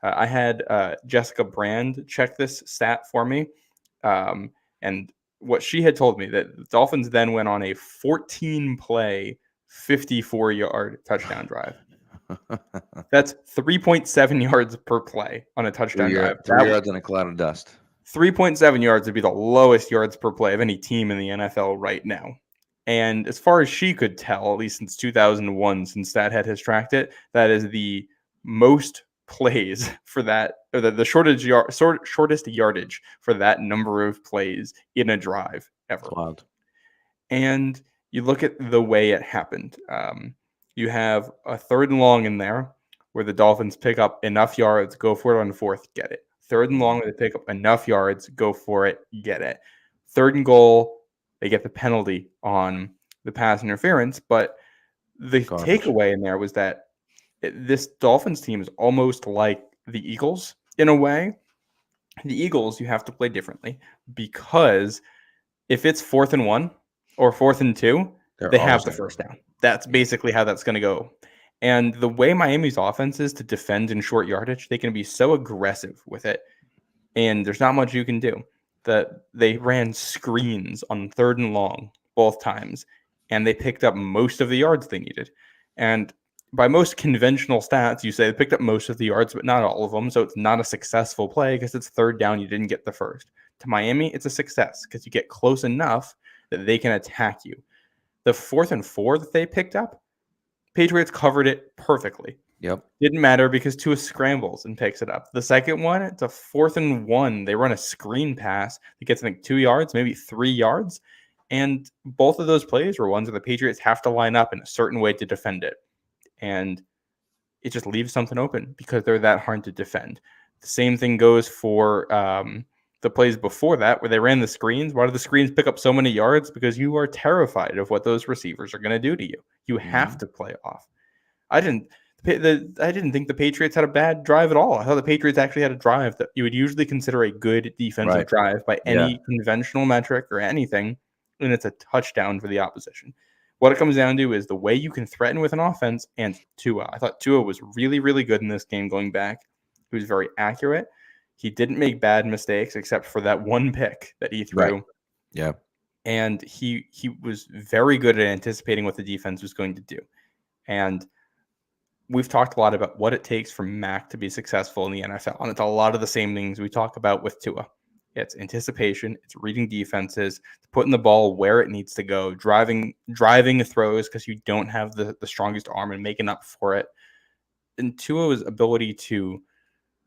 I had Jessica Brand check this stat for me. And what she had told me that the Dolphins then went on a 14-play, 54-yard touchdown drive. That's 3.7 yards per play on a touchdown drive. 3 yards in a cloud of dust. 3.7 yards would be the lowest yards per play of any team in the NFL right now. And as far as she could tell, at least since 2001, since StatHead has tracked it, that is the most plays for that, or the shortest yardage for that number of plays in a drive ever. Wild. And you look at the way it happened. You have a 3rd and long in there where the Dolphins pick up enough yards, go for it on 4th, get it. 3rd and long, they pick up enough yards, go for it, get it. 3rd and goal, they get the penalty on the pass interference. But the takeaway in there was that this Dolphins team is almost like the Eagles in a way. The Eagles, you have to play because if it's 4th and 1 or 4th and 2, they have the first down. That's basically how that's going to go. And the way Miami's offense is to defend in short yardage, they can be so aggressive with it. And there's not much you can do. They ran screens on 3rd and long both times, and they picked up most of the yards they needed. And by most conventional stats, you say they picked up most of the yards, but not all of them. So it's not a successful play because it's 3rd down. You didn't get the first. To Miami, it's a success because you get close enough that they can attack you. The 4th and 4 that they picked up, Patriots covered it perfectly. Yep. Didn't matter because Tua scrambles and picks it up. The second one, it's a 4th and 1. They run a screen pass that gets, I think, 2 yards, maybe 3 yards. And both of those plays were ones where the Patriots have to line up in a certain way to defend it. And it just leaves something open because they're that hard to defend. The same thing goes for the plays before that where they ran the screens. Why do the screens pick up so many yards? Because you are terrified of what those receivers are going to do to you. You have to play off. The I didn't think the Patriots had a bad drive at all. I thought the Patriots actually had a drive that you would usually consider a good defensive drive by any conventional metric or anything, and it's a touchdown for the opposition. What it comes down to is the way you can threaten with an offense and Tua. I thought Tua was really, really good in this game going back. He was very accurate. He didn't make bad mistakes except for that one pick that he threw. Right. Yeah. And he was very good at anticipating what the defense was going to do. And we've talked a lot about what it takes for Mac to be successful in the NFL. And it's a lot of the same things we talk about with Tua. It's anticipation, it's reading defenses, putting the ball where it needs to go, driving throws because you don't have the strongest arm and making up for it. And Tua's ability to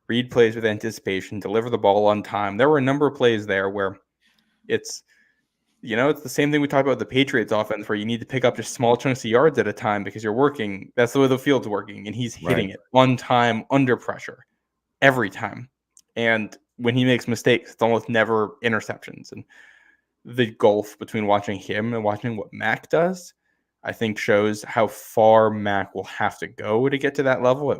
read plays with anticipation, deliver the ball on time. There were a number of plays there where it's the same thing we talked about with the Patriots offense, where you need to pick up just small chunks of yards at a time because you're working. That's the way the field's working, and he's hitting it on time, under pressure, every time. And when he makes mistakes, it's almost never interceptions. And the gulf between watching him and watching what Mac does, I think, shows how far Mac will have to go to get to that level.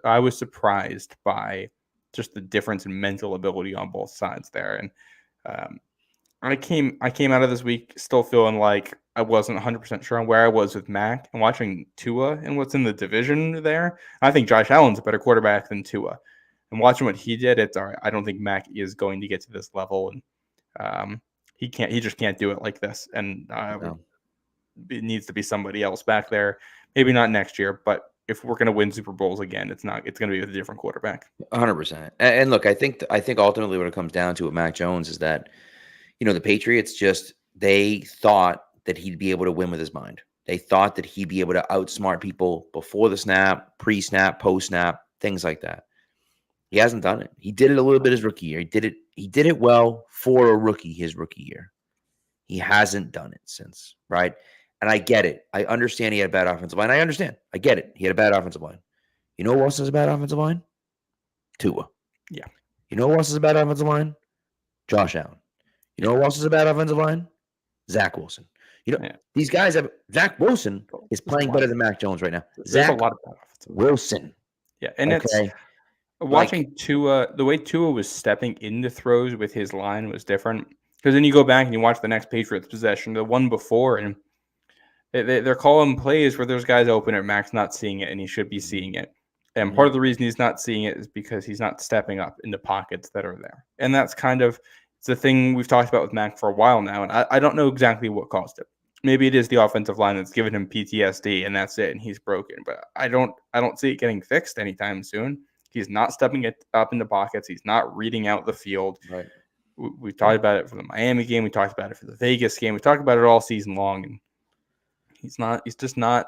I was surprised by just the difference in mental ability on both sides there. And I came out of this week still feeling like I wasn't 100% sure on where I was with Mac, and watching Tua and what's in the division there. I think Josh Allen's a better quarterback than Tua. And watching what he did, it's all right. I don't think Mac is going to get to this level, and he just can't do it like this. And it needs to be somebody else back there. Maybe not next year, but if we're going to win Super Bowls again, it's going to be with a different quarterback. 100%. And look, I think ultimately what it comes down to with Mac Jones is that, the Patriots they thought that he'd be able to win with his mind. They thought that he'd be able to outsmart people before the snap, pre-snap, post-snap, things like that. He hasn't done it. He did it a little bit his rookie year. He did it well for a rookie his rookie year. He hasn't done it since, right? And I get it. I understand he had a bad offensive line. I understand. I get it. He had a bad offensive line. You know who else has a bad offensive line? Tua. Yeah. You know who else has a bad offensive line? Josh Allen. You know who else is a bad offensive line? Zach Wilson. These guys have – Zach Wilson is playing better than Mac Jones right now. Zach a lot of bad offensive Wilson. Yeah, and it's watching Tua – the way Tua was stepping into throws with his line was different. Because then you go back and you watch the next Patriots possession, the one before, and they're calling plays where there's guys open and Mac's not seeing it, and he should be seeing it. And part of the reason he's not seeing it is because he's not stepping up into pockets that are there. And that's kind of – it's the thing we've talked about with Mac for a while now, and I don't know exactly what caused it. Maybe it is the offensive line that's given him PTSD, and that's it, and he's broken. But I don't see it getting fixed anytime soon. He's not stepping it up into pockets. He's not reading out the field. Right. We talked about it for the Miami game. We talked about it for the Vegas game. We talked about it all season long, and he's just not.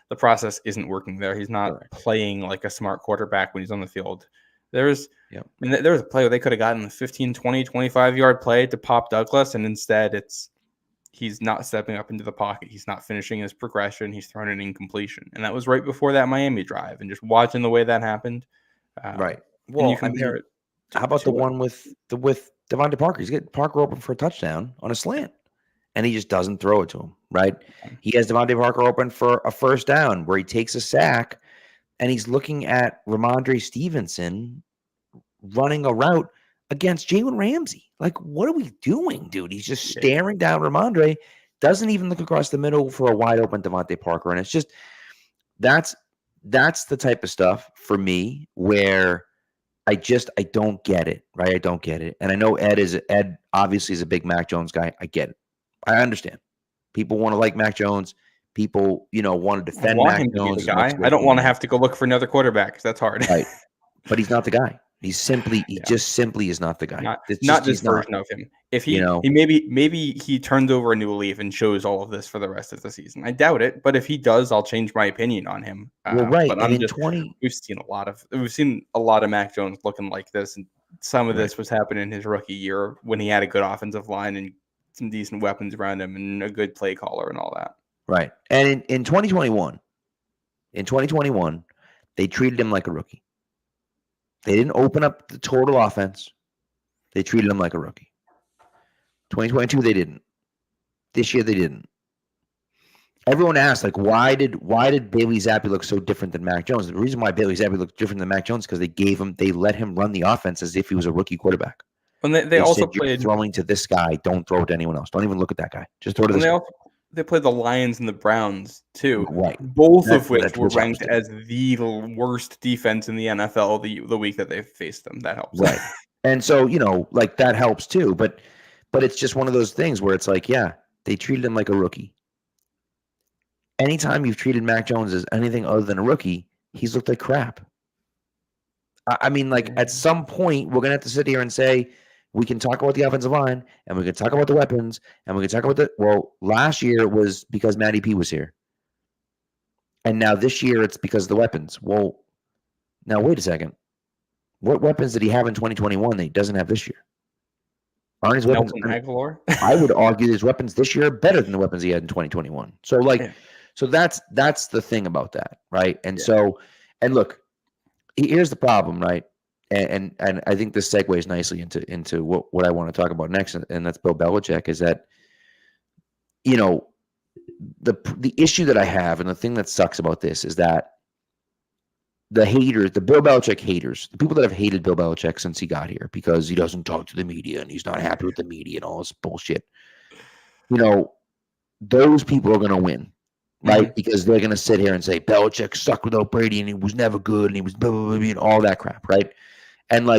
The process isn't working there. He's not playing like a smart quarterback when he's on the field. There was a play where they could have gotten a 15, 20, 25-yard play to Pop Douglas, and instead he's not stepping up into the pocket. He's not finishing his progression. He's throwing an incompletion. And that was right before that Miami drive. And just watching the way that happened. Right. Well, you compare it. How about the one with Devontae Parker? He's getting Parker open for a touchdown on a slant, and he just doesn't throw it to him, right? He has Devontae Parker open for a first down where he takes a sack, and he's looking at Ramondre Stevenson running a route against Jalen Ramsey. Like, what are we doing, dude? He's just staring down Ramondre, doesn't even look across the middle for a wide open Devontae Parker. And it's just that's the type of stuff for me where I don't get it, right? I don't get it. And I know Ed obviously is a big Mac Jones guy. I get it. I understand. People want to like Mac Jones. People, want to defend Mac Jones. I don't want to have to go look for another quarterback because that's hard. Right. But he's not the guy. He just simply is not the guy. Not this version of him. If he, maybe he turns over a new leaf and shows all of this for the rest of the season. I doubt it, but if he does, I'll change my opinion on him. Well, right. But we've seen a lot of Mac Jones looking like this, and some of this was happening in his rookie year when he had a good offensive line and some decent weapons around him and a good play caller and all that. Right. And in 2021, they treated him like a rookie. They didn't open up the total offense. They treated him like a rookie. 2022, they didn't. This year, they didn't. everyone asked, like, why did Bailey Zappi look so different than Mac Jones? The reason why Bailey Zappi looked different than Mac Jones is because they let him run the offense as if he was a rookie quarterback. And they also said, played. You're throwing to this guy. Don't throw it to anyone else. Don't even look at that guy. Just throw to this guy. They played the Lions and the Browns too, right? Both of which were ranked as the worst defense in the NFL the week that they faced them. That helps, right? And so like that helps too. But it's just one of those things where it's like, yeah, they treated him like a rookie. Anytime you've treated Mac Jones as anything other than a rookie, he's looked like crap. I mean, like at some point, we're gonna have to sit here and say we can talk about the offensive line, and we can talk about the weapons, and we can talk about last year it was because Matty P was here. And now this year it's because of the weapons. Well, now wait a second. What weapons did he have in 2021 that he doesn't have this year? Aren't his weapons? I would argue his weapons this year are better than the weapons he had in 2021. So so that's the thing about that, right? And and look, here's the problem, right? And I think this segues nicely into what I want to talk about next, and that's Bill Belichick. Is that the issue that I have, and the thing that sucks about this is that the haters, the Bill Belichick haters, the people that have hated Bill Belichick since he got here because he doesn't talk to the media and he's not happy with the media and all this bullshit, those people are going to win, right? Mm-hmm. Because they're going to sit here and say Belichick sucked without Brady and he was never good and he was blah, blah, blah, and all that crap, right? And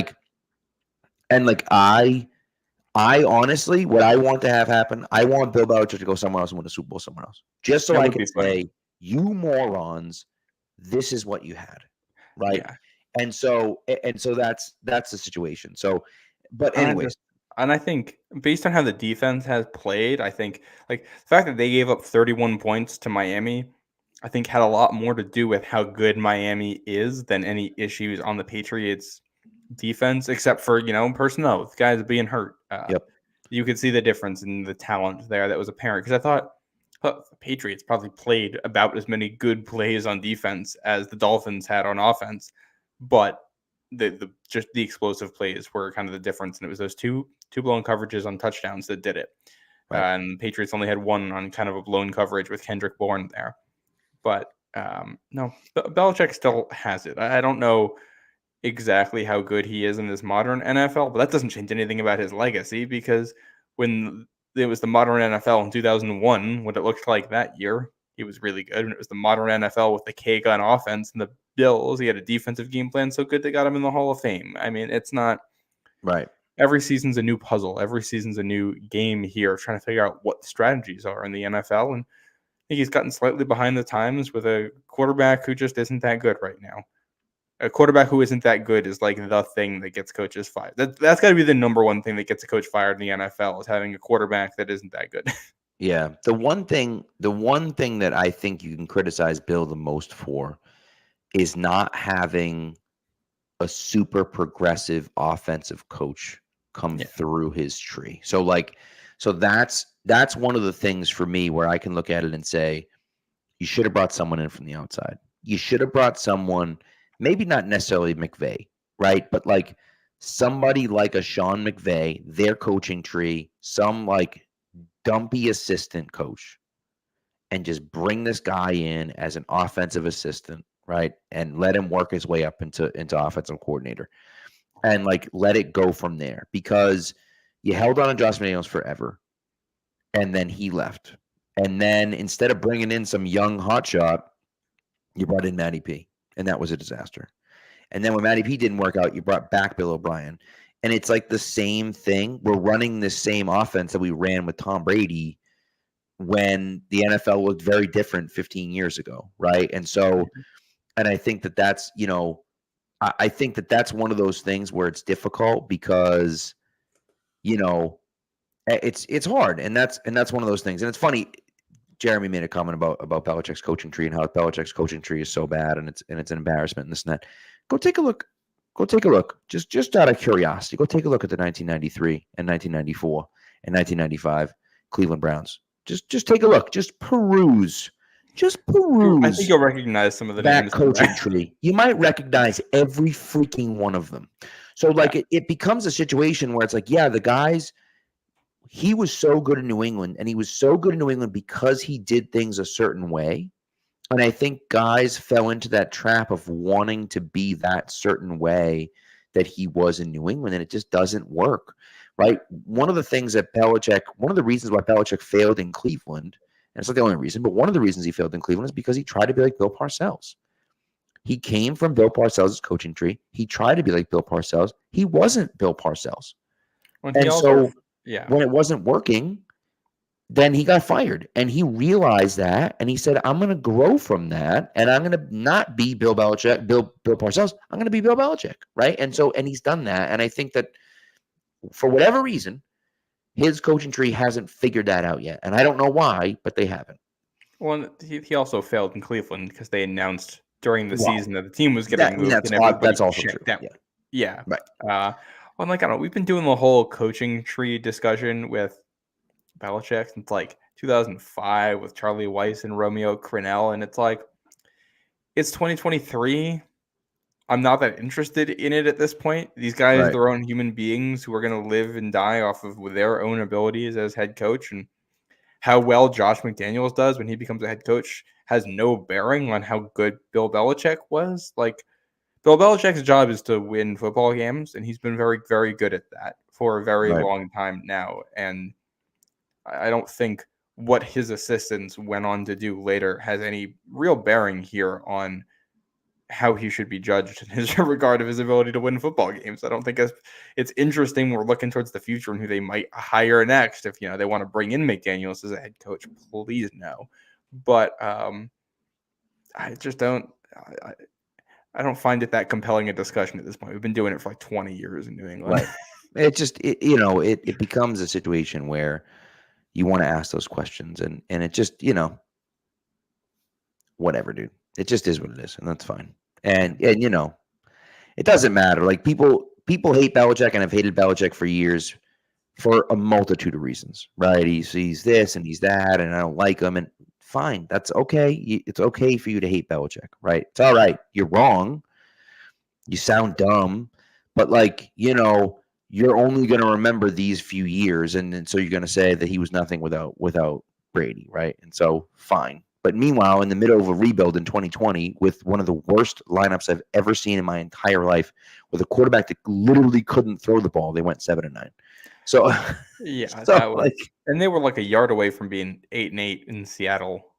I honestly, what I want to have happen, I want Bill Belichick to go somewhere else and win a Super Bowl somewhere else. Just so I can say, you morons, this is what you had, right? Yeah. And so that's the situation. So, but anyways. And I think based on how the defense has played, I think like the fact that they gave up 31 points to Miami, I think had a lot more to do with how good Miami is than any issues on the Patriots defense, except for personnel with guys being hurt. You could see the difference in the talent there that was apparent, because I thought the Patriots probably played about as many good plays on defense as the Dolphins had on offense, but the explosive plays were kind of the difference, and it was those two blown coverages on touchdowns that did it. Right. And Patriots only had one on kind of a blown coverage with Kendrick Bourne there, but no, Belichick still has it. I don't know exactly how good he is in this modern NFL, but that doesn't change anything about his legacy, because when it was the modern NFL in 2001, what it looked like that year, he was really good. And it was the modern NFL with the K-gun offense and the Bills, he had a defensive game plan so good they got him in the Hall of Fame. I mean, it's not right. Every season's a new puzzle. Every season's a new game here, trying to figure out what the strategies are in the NFL. And I think he's gotten slightly behind the times with a quarterback who just isn't that good right now. A quarterback who isn't that good is like the thing that gets coaches fired. That's got to be the number one thing that gets a coach fired in the NFL, is having a quarterback that isn't that good. Yeah. The one thing that I think you can criticize Bill the most for is not having a super progressive offensive coach come through his tree. So that's one of the things for me where I can look at it and say, you should have brought someone in from the outside. You should have brought someone, maybe not necessarily McVay, right? But like somebody like a Sean McVay, their coaching tree, some like dumpy assistant coach, and just bring this guy in as an offensive assistant, right? And let him work his way up into offensive coordinator, and like let it go from there, because you held on to Josh McDaniels forever, and then he left. And then instead of bringing in some young hotshot, you brought in Matty P, and that was a disaster. And then when Matty P didn't work out, you brought back Bill O'Brien. And it's like the same thing. We're running this same offense that we ran with Tom Brady when the NFL looked very different 15 years ago, right? And so, and I think that's, I think that's one of those things where it's difficult because, it's hard. And that's one of those things. And it's funny, Jeremy made a comment about Belichick's coaching tree and how Belichick's coaching tree is so bad and it's an embarrassment and this and that. Go take a look. Just out of curiosity, go take a look at the 1993 and 1994 and 1995 Cleveland Browns. Just take a look. Just peruse. I think you'll recognize some of the that names. Coaching tree. You might recognize every freaking one of them. So it becomes a situation where it's like, yeah, the guys, he was so good in New England, and he was so good in New England because he did things a certain way. And I think guys fell into that trap of wanting to be that certain way that he was in New England, and it just doesn't work, right? One of the reasons why Belichick failed in Cleveland, and it's not the only reason, but one of the reasons he failed in Cleveland is because he tried to be like Bill Parcells. He came from Bill Parcells' coaching tree. He tried to be like Bill Parcells. He wasn't Bill Parcells. When it wasn't working, then he got fired. And he realized that, and he said, I'm going to grow from that, and I'm going to not be Bill Belichick, Bill Parcells. I'm going to be Bill Belichick, right? And he's done that. And I think that for whatever reason, his coaching tree hasn't figured that out yet. And I don't know why, but they haven't. Well, he also failed in Cleveland because they announced during the season that the team was getting moved. That's also true. Yeah. Right. I don't know. We've been doing the whole coaching tree discussion with Belichick since like 2005 with Charlie Weiss and Romeo Crennel, and it's like, it's 2023. I'm not that interested in it at this point. These guys are their own human beings who are going to live and die off of their own abilities as head coach, and how well Josh McDaniels does when he becomes a head coach has no bearing on how good Bill Belichick was. Like, Bill Belichick's job is to win football games, and he's been very, very good at that for a very long time now. And I don't think what his assistants went on to do later has any real bearing here on how he should be judged in his regard of his ability to win football games. I don't think it's interesting. We're looking towards the future and who they might hire next. If they want to bring in McDaniels as a head coach, please no. But I just don't. I don't find it that compelling a discussion at this point. We've been doing it for like 20 years in New England. Right. It becomes a situation where you want to ask those questions, and it just, whatever, dude. It just is what it is, and that's fine. And it doesn't matter. Like, people hate Belichick and have hated Belichick for years for a multitude of reasons, right? He's this and he's that, and I don't like him, and fine, that's okay. It's okay for you to hate Belichick, right? It's all right. You're wrong. You sound dumb, but you're only going to remember these few years, and so you're going to say that he was nothing without Brady, right? And so fine. But meanwhile, in the middle of a rebuild in 2020 with one of the worst lineups I've ever seen in my entire life, with a quarterback that literally couldn't throw the ball, they went 7-9. So yeah, that was, and they were like a yard away from being 8-8 in Seattle.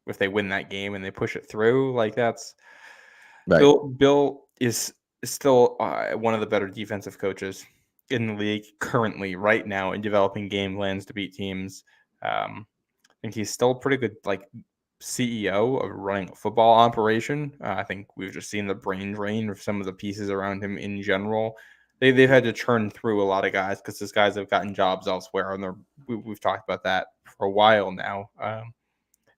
If they win that game and they push it through, like, that's right. Bill is still one of the better defensive coaches in the league currently, right now, in developing game plans to beat teams. I think he's still a pretty good CEO of running a football operation. I think we've just seen the brain drain of some of the pieces around him in general. They've had to churn through a lot of guys because these guys have gotten jobs elsewhere, and we've talked about that for a while now.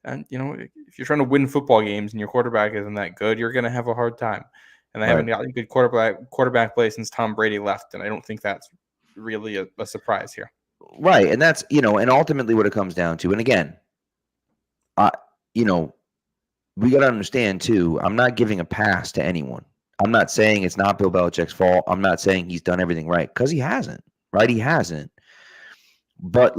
And if you're trying to win football games and your quarterback isn't that good, you're going to have a hard time. And they haven't gotten good quarterback play since Tom Brady left, and I don't think that's really a surprise here. Right, and that's and ultimately what it comes down to. And again, we got to understand too. I'm not giving a pass to anyone. I'm not saying it's not Bill Belichick's fault. I'm not saying he's done everything right, because he hasn't. Right, he hasn't. But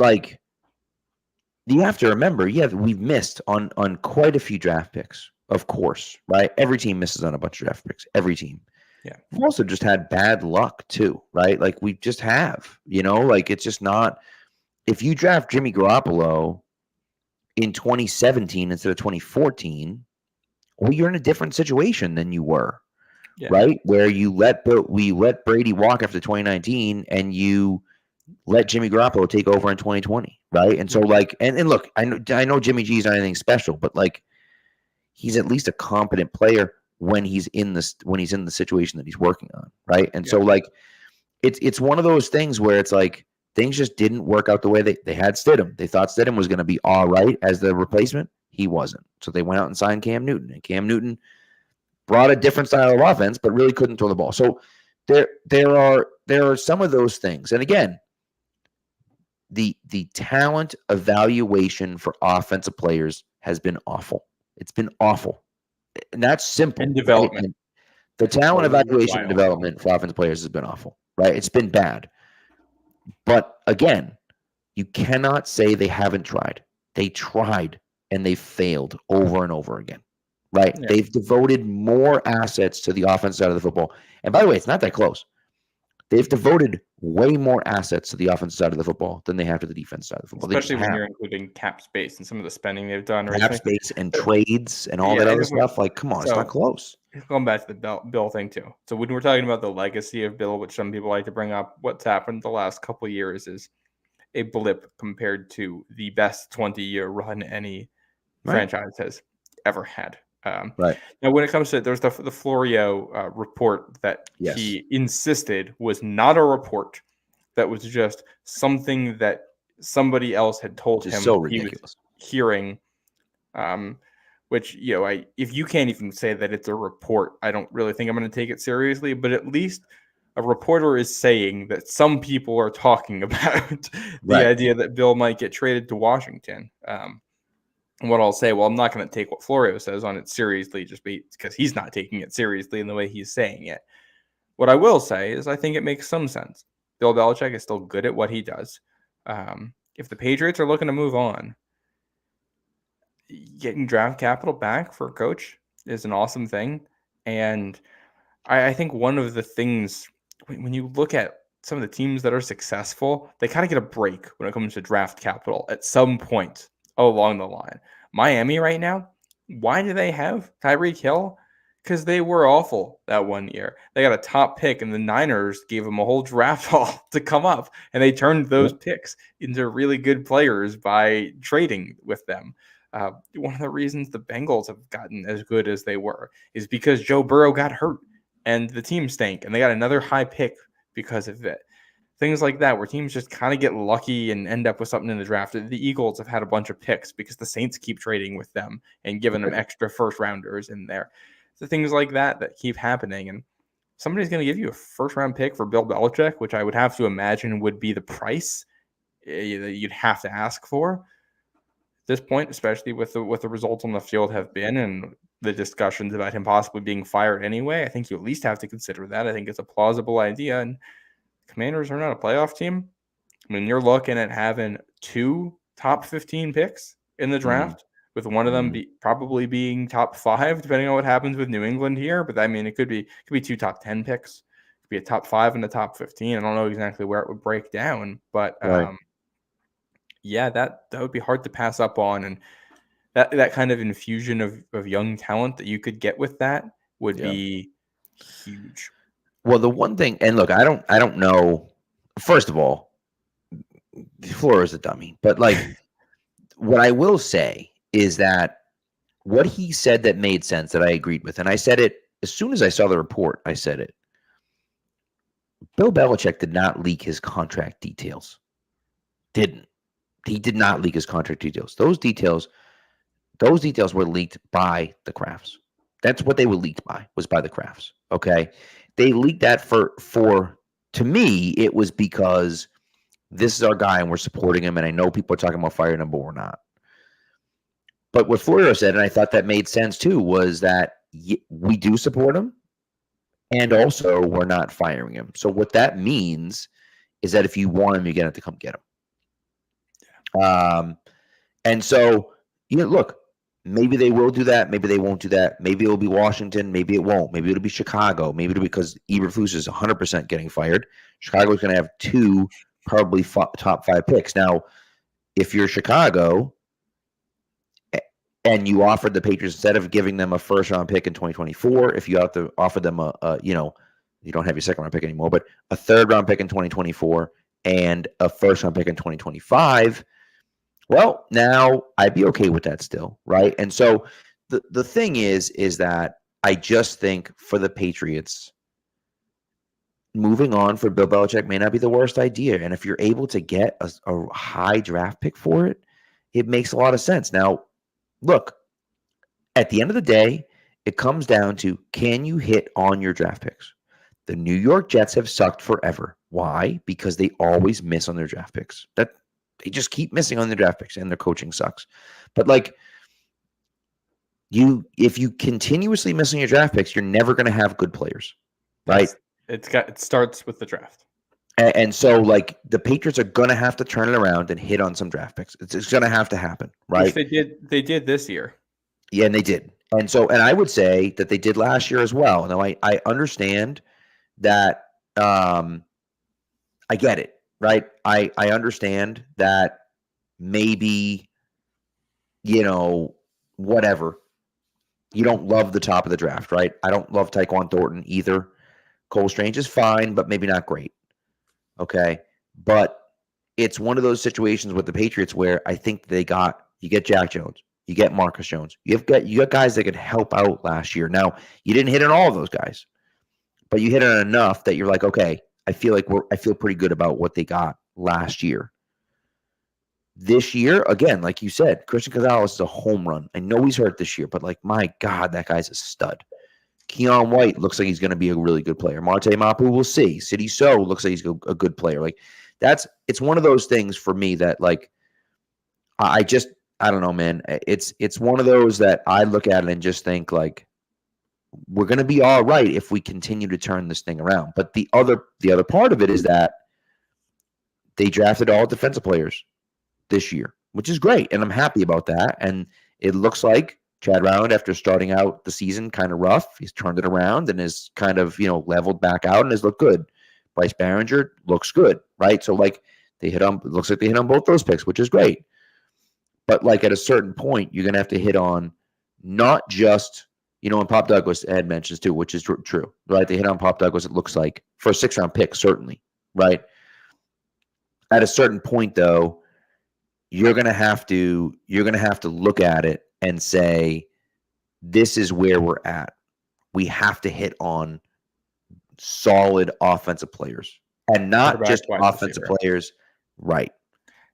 you have to remember, we've missed on quite a few draft picks, of course. Right, every team misses on a bunch of draft picks. Every team. Yeah. We've also just had bad luck too, right? Like, we just have, it's just not. If you draft Jimmy Garoppolo in 2017 instead of 2014, well, you're in a different situation than you were, right? Where we let Brady walk after 2019, and you let Jimmy Garoppolo take over in 2020, right? And so and look, I know Jimmy G's not anything special, but he's at least a competent player when he's in the situation that he's working on, right? And so it's one of those things where it's things just didn't work out the way they had Stidham. They thought Stidham was going to be all right as the replacement. He wasn't. So they went out and signed Cam Newton, and Cam Newton brought a different style of offense, but really couldn't throw the ball. So there are some of those things. And again, the talent evaluation for offensive players has been awful. It's been awful. And that's simple. And development. Right? The talent evaluation and development for offensive players has been awful, right? It's been bad. But again, you cannot say they haven't tried. They tried and they failed over and over again, right? Yeah. They've devoted more assets to the offense side of the football. And by the way, it's not that close. They've devoted way more assets to the offensive side of the football than they have to the defense side of the football. Especially when you're including cap space and some of the spending they've done. Cap space and trades and all that other stuff. Like, come on, it's not close. Going back to the Bill thing too. So when we're talking about the legacy of Bill, which some people like to bring up, what's happened the last couple of years is a blip compared to the best 20-year run any franchise has ever had. Right. Now, when it comes to there's the Florio report that he insisted was not a report, that was just something that somebody else had told him so ridiculous. He was hearing. Which, if you can't even say that it's a report, I don't really think I'm going to take it seriously. But at least a reporter is saying that some people are talking about the idea that Bill might get traded to Washington. And what I'll say, well, I'm not going to take what Florio says on it seriously just because he's not taking it seriously in the way he's saying it. What I will say is I think it makes some sense. Bill Belichick is still good at what he does. If the Patriots are looking to move on, getting draft capital back for a coach is an awesome thing. And I think one of the things, when you look at some of the teams that are successful, they kind of get a break when it comes to draft capital at some point along the line. Miami right now, why do they have Tyreek Hill? Because they were awful that one year. They got a top pick, and the Niners gave them a whole draft haul to come up, and they turned those picks into really good players by trading with them. One of the reasons the Bengals have gotten as good as they were is because Joe Burrow got hurt, and the team stank, and they got another high pick because of it. Things like that, where teams just kind of get lucky and end up with something in the draft. The Eagles have had a bunch of picks because the Saints keep trading with them and giving them extra first rounders in there. So things like that keep happening. And somebody's going to give you a first round pick for Bill Belichick, which I would have to imagine would be the price that you'd have to ask for at this point, especially with the results on the field have been and the discussions about him possibly being fired anyway. I think you at least have to consider that. I think it's a plausible idea. And Commanders are not a playoff team. I mean, you're looking at having 2 top 15 picks in the draft, with one of them probably being top 5, depending on what happens with New England here. But I mean, it could be 2 top 10 picks. It could be a top 5 and a top 15. I don't know exactly where it would break down, but that would be hard to pass up on. And that kind of infusion of young talent that you could get with that would be huge. Well, the one thing, and look, I don't know. First of all, Floor is a dummy, but like, what I will say is that what he said that made sense, that I agreed with, and I said it as soon as I saw the report. I said it. Bill Belichick did not leak his contract details. He did not leak his contract details. Those details were leaked by the Crafts. That's what they were leaked by, was by the Crafts. Okay. They leaked that for to me, it was because this is our guy and we're supporting him. And I know people are talking about firing him, but we're not. But what Florio said, and I thought that made sense too, was that we do support him, and also we're not firing him. So what that means is that if you want him, you're going to have to come get him. And so, look, maybe they will do that. Maybe they won't do that. Maybe it'll be Washington. Maybe it won't. Maybe it'll be Chicago. Maybe it'll be because Eberflus is 100% getting fired. Chicago's going to have 2 probably top 5 picks. Now, if you're Chicago and you offered the Patriots, instead of giving them a first-round pick in 2024, if you have to offer them you don't have your second-round pick anymore, but a third-round pick in 2024 and a first-round pick in 2025, well, now I'd be okay with that still, right? And so the thing is that I just think for the Patriots, moving on for Bill Belichick may not be the worst idea. And if you're able to get a high draft pick for it, it makes a lot of sense. Now, look, at the end of the day, it comes down to, can you hit on your draft picks? The New York Jets have sucked forever. Why? Because they always miss on their draft picks. They just keep missing on their draft picks, and their coaching sucks. But like, if you continuously miss on your draft picks, you're never going to have good players, right? It starts with the draft. And so, like, the Patriots are going to have to turn it around and hit on some draft picks. It's going to have to happen, right? Which they did this year. Yeah, and they did. And so, and I would say that they did last year as well. Now, I understand that. I get it, right? I understand that maybe, whatever. You don't love the top of the draft, right? I don't love Tyquan Thornton either. Cole Strange is fine, but maybe not great. Okay. But it's one of those situations with the Patriots where I think you get Jack Jones, you get Marcus Jones, you got guys that could help out last year. Now, you didn't hit on all of those guys, but you hit on enough that you're like, okay, I feel pretty good about what they got last year. This year, again, like you said, Christian Gonzalez is a home run. I know he's hurt this year, but like, my God, that guy's a stud. Keon White looks like he's going to be a really good player. Marte Mapu, we'll see. City So looks like he's a good player. Like, it's one of those things for me that, like, I don't know, man. It's one of those that I look at it and just think, like, we're going to be all right if we continue to turn this thing around. But the other part of it is that they drafted all defensive players this year, which is great, and I'm happy about that. And it looks like Chad Rowland, after starting out the season kind of rough, he's turned it around and is kind of, leveled back out and has looked good. Bryce Behringer looks good, right? So, like, it looks like they hit on both those picks, which is great. But, like, at a certain point, you're going to have to hit on not just, and Pop Douglas had mentions too, which is true, right? They hit on Pop Douglas, it looks like, for a 6th-round pick, certainly, right? At a certain point, though, you're going to have to look at it and say, this is where we're at. We have to hit on solid offensive players, and not just offensive players, right?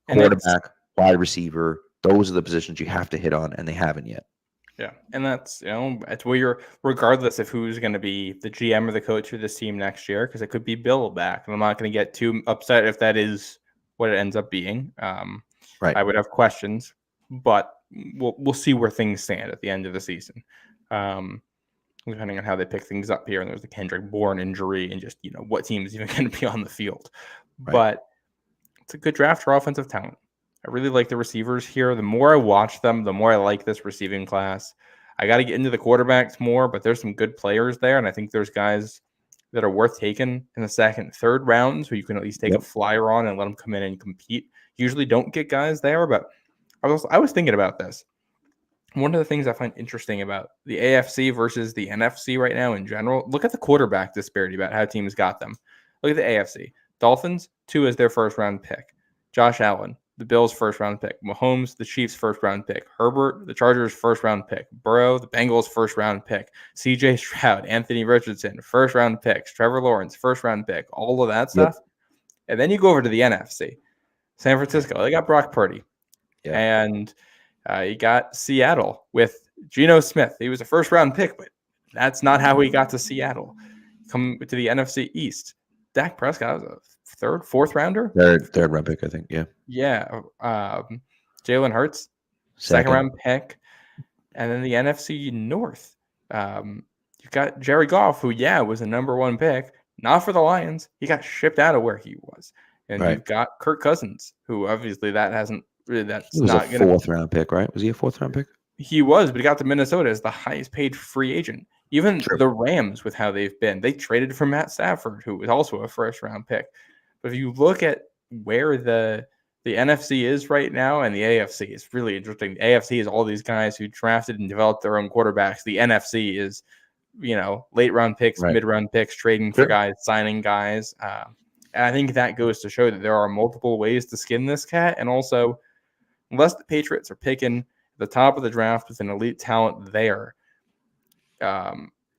Quarterback, wide receiver, those are the positions you have to hit on, and they haven't yet. Yeah, and that's it's where you're, regardless of who's going to be the GM or the coach for this team next year, because it could be Bill back, and I'm not going to get too upset if that is what it ends up being. Right. I would have questions, but we'll see where things stand at the end of the season, depending on how they pick things up here. And there's the Kendrick Bourne injury, and just what team is even going to be on the field. Right. But it's a good draft for offensive talent. I really like the receivers here. The more I watch them, the more I like this receiving class. I got to get into the quarterbacks more, but there's some good players there, and I think there's guys that are worth taking in the 2nd, 3rd rounds who you can at least take a flyer on and let them come in and compete. Usually don't get guys there, but I was thinking about this. One of the things I find interesting about the AFC versus the NFC right now in general, look at the quarterback disparity about how teams got them. Look at the AFC. Dolphins, 2 as their 1st-round pick. Josh Allen, the Bills' 1st-round pick. Mahomes, the Chiefs' 1st-round pick. Herbert, the Chargers' 1st-round pick. Burrow, the Bengals' 1st-round pick. C.J. Stroud, Anthony Richardson, 1st-round picks. Trevor Lawrence, 1st-round pick. All of that stuff. And then you go over to the NFC. San Francisco, they got Brock Purdy. Yeah. And you got Seattle with Geno Smith. He was a 1st-round pick, but that's not how he got to Seattle. Come to the NFC East. Dak Prescott was a 3rd, 4th-rounder? 3rd round pick, I think, yeah. Yeah. Jalen Hurts, 2nd-round pick. And then the NFC North. You got Jerry Goff, who, was a number 1 pick. Not for the Lions. He got shipped out of where he was. And you've got Kirk Cousins, who obviously that's not going to be. He was a 4th-round pick, right? Was he a 4th-round pick? He was, but he got to Minnesota as the highest paid free agent. Even the Rams, with how they've been, they traded for Matt Stafford, who was also a 1st-round pick. But if you look at where the NFC is right now and the AFC, it's really interesting. The AFC is all these guys who drafted and developed their own quarterbacks. The NFC is, late-round picks, mid-round picks, trading for guys, signing guys. And I think that goes to show that there are multiple ways to skin this cat. And also, unless the Patriots are picking the top of the draft with an elite talent there,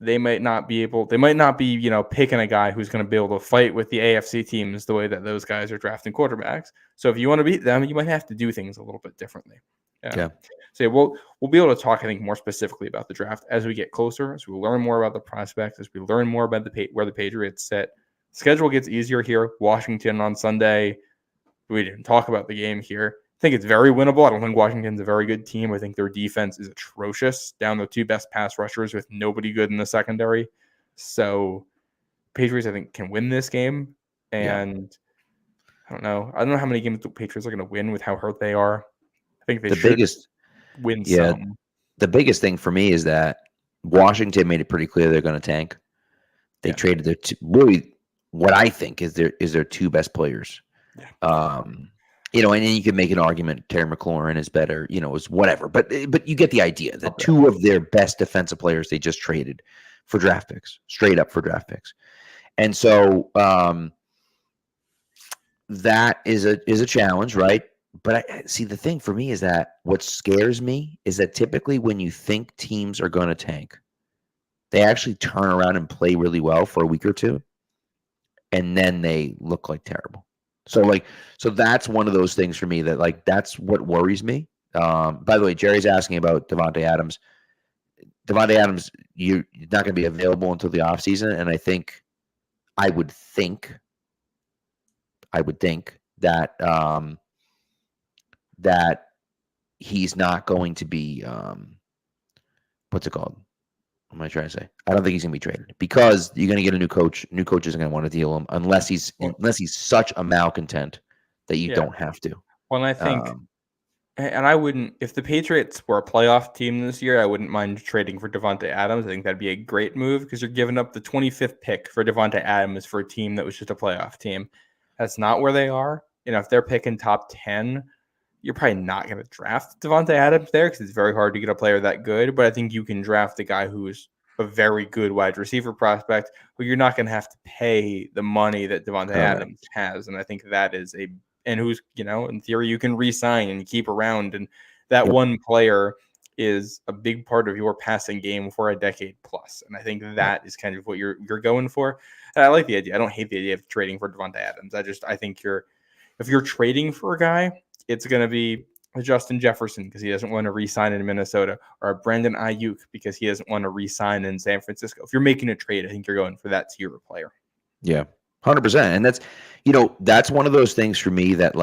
they might not be, picking a guy who's going to be able to fight with the AFC teams the way that those guys are drafting quarterbacks. So if you want to beat them, you might have to do things a little bit differently. Yeah. So we'll be able to talk, I think, more specifically about the draft as we get closer, as we learn more about the prospects, as we learn more about where the Patriots sit. Schedule gets easier here. Washington on Sunday. We didn't talk about the game here. I think it's very winnable. I don't think Washington's a very good team. I think their defense is atrocious. Down the 2 best pass rushers with nobody good in the secondary. So Patriots, I think, can win this game. And I don't know. I don't know how many games the Patriots are going to win with how hurt they are. I think they The should biggest, win yeah, some. the biggest thing for me is that Washington made it pretty clear they're going to tank. They traded their really what I think is their two best players. Yeah. And then you can make an argument Terry McLaurin is better, is whatever. But you get the idea. The two of their best defensive players they just traded for draft picks, straight up for draft picks. And so that is a challenge, right? But I see the thing for me is that what scares me is that typically when you think teams are going to tank, they actually turn around and play really well for a week or two, and then they look like terrible. So that's one of those things for me that that's what worries me. By the way, Jerry's asking about Devontae Adams. Devontae Adams, you're not going to be available until the offseason, and I would think that that he's not going to be what's it called? What am I trying to say? I don't think he's going to be traded because you're going to get a new coach. New coach isn't going to want to deal him unless he's such a malcontent that you don't have to. Well, and I think, and I wouldn't, if the Patriots were a playoff team this year, I wouldn't mind trading for Devontae Adams. I think that'd be a great move because you're giving up the 25th pick for Devontae Adams for a team that was just a playoff team. That's not where they are. If they're picking top 10, you're probably not going to draft Devontae Adams there because it's very hard to get a player that good. But I think you can draft a guy who's a very good wide receiver prospect who you're not going to have to pay the money that Devontae Adams has. And I think that is and who's, in theory, you can re-sign and keep around. And that one player is a big part of your passing game for a decade plus. And I think that is kind of what you're going for. And I like the idea. I don't hate the idea of trading for Devontae Adams. I think if you're trading for a guy, it's going to be a Justin Jefferson because he doesn't want to re-sign in Minnesota, or a Brandon Ayuk because he doesn't want to re-sign in San Francisco. If you're making a trade, I think you're going for that tier of player. Yeah, 100%. And that's one of those things for me that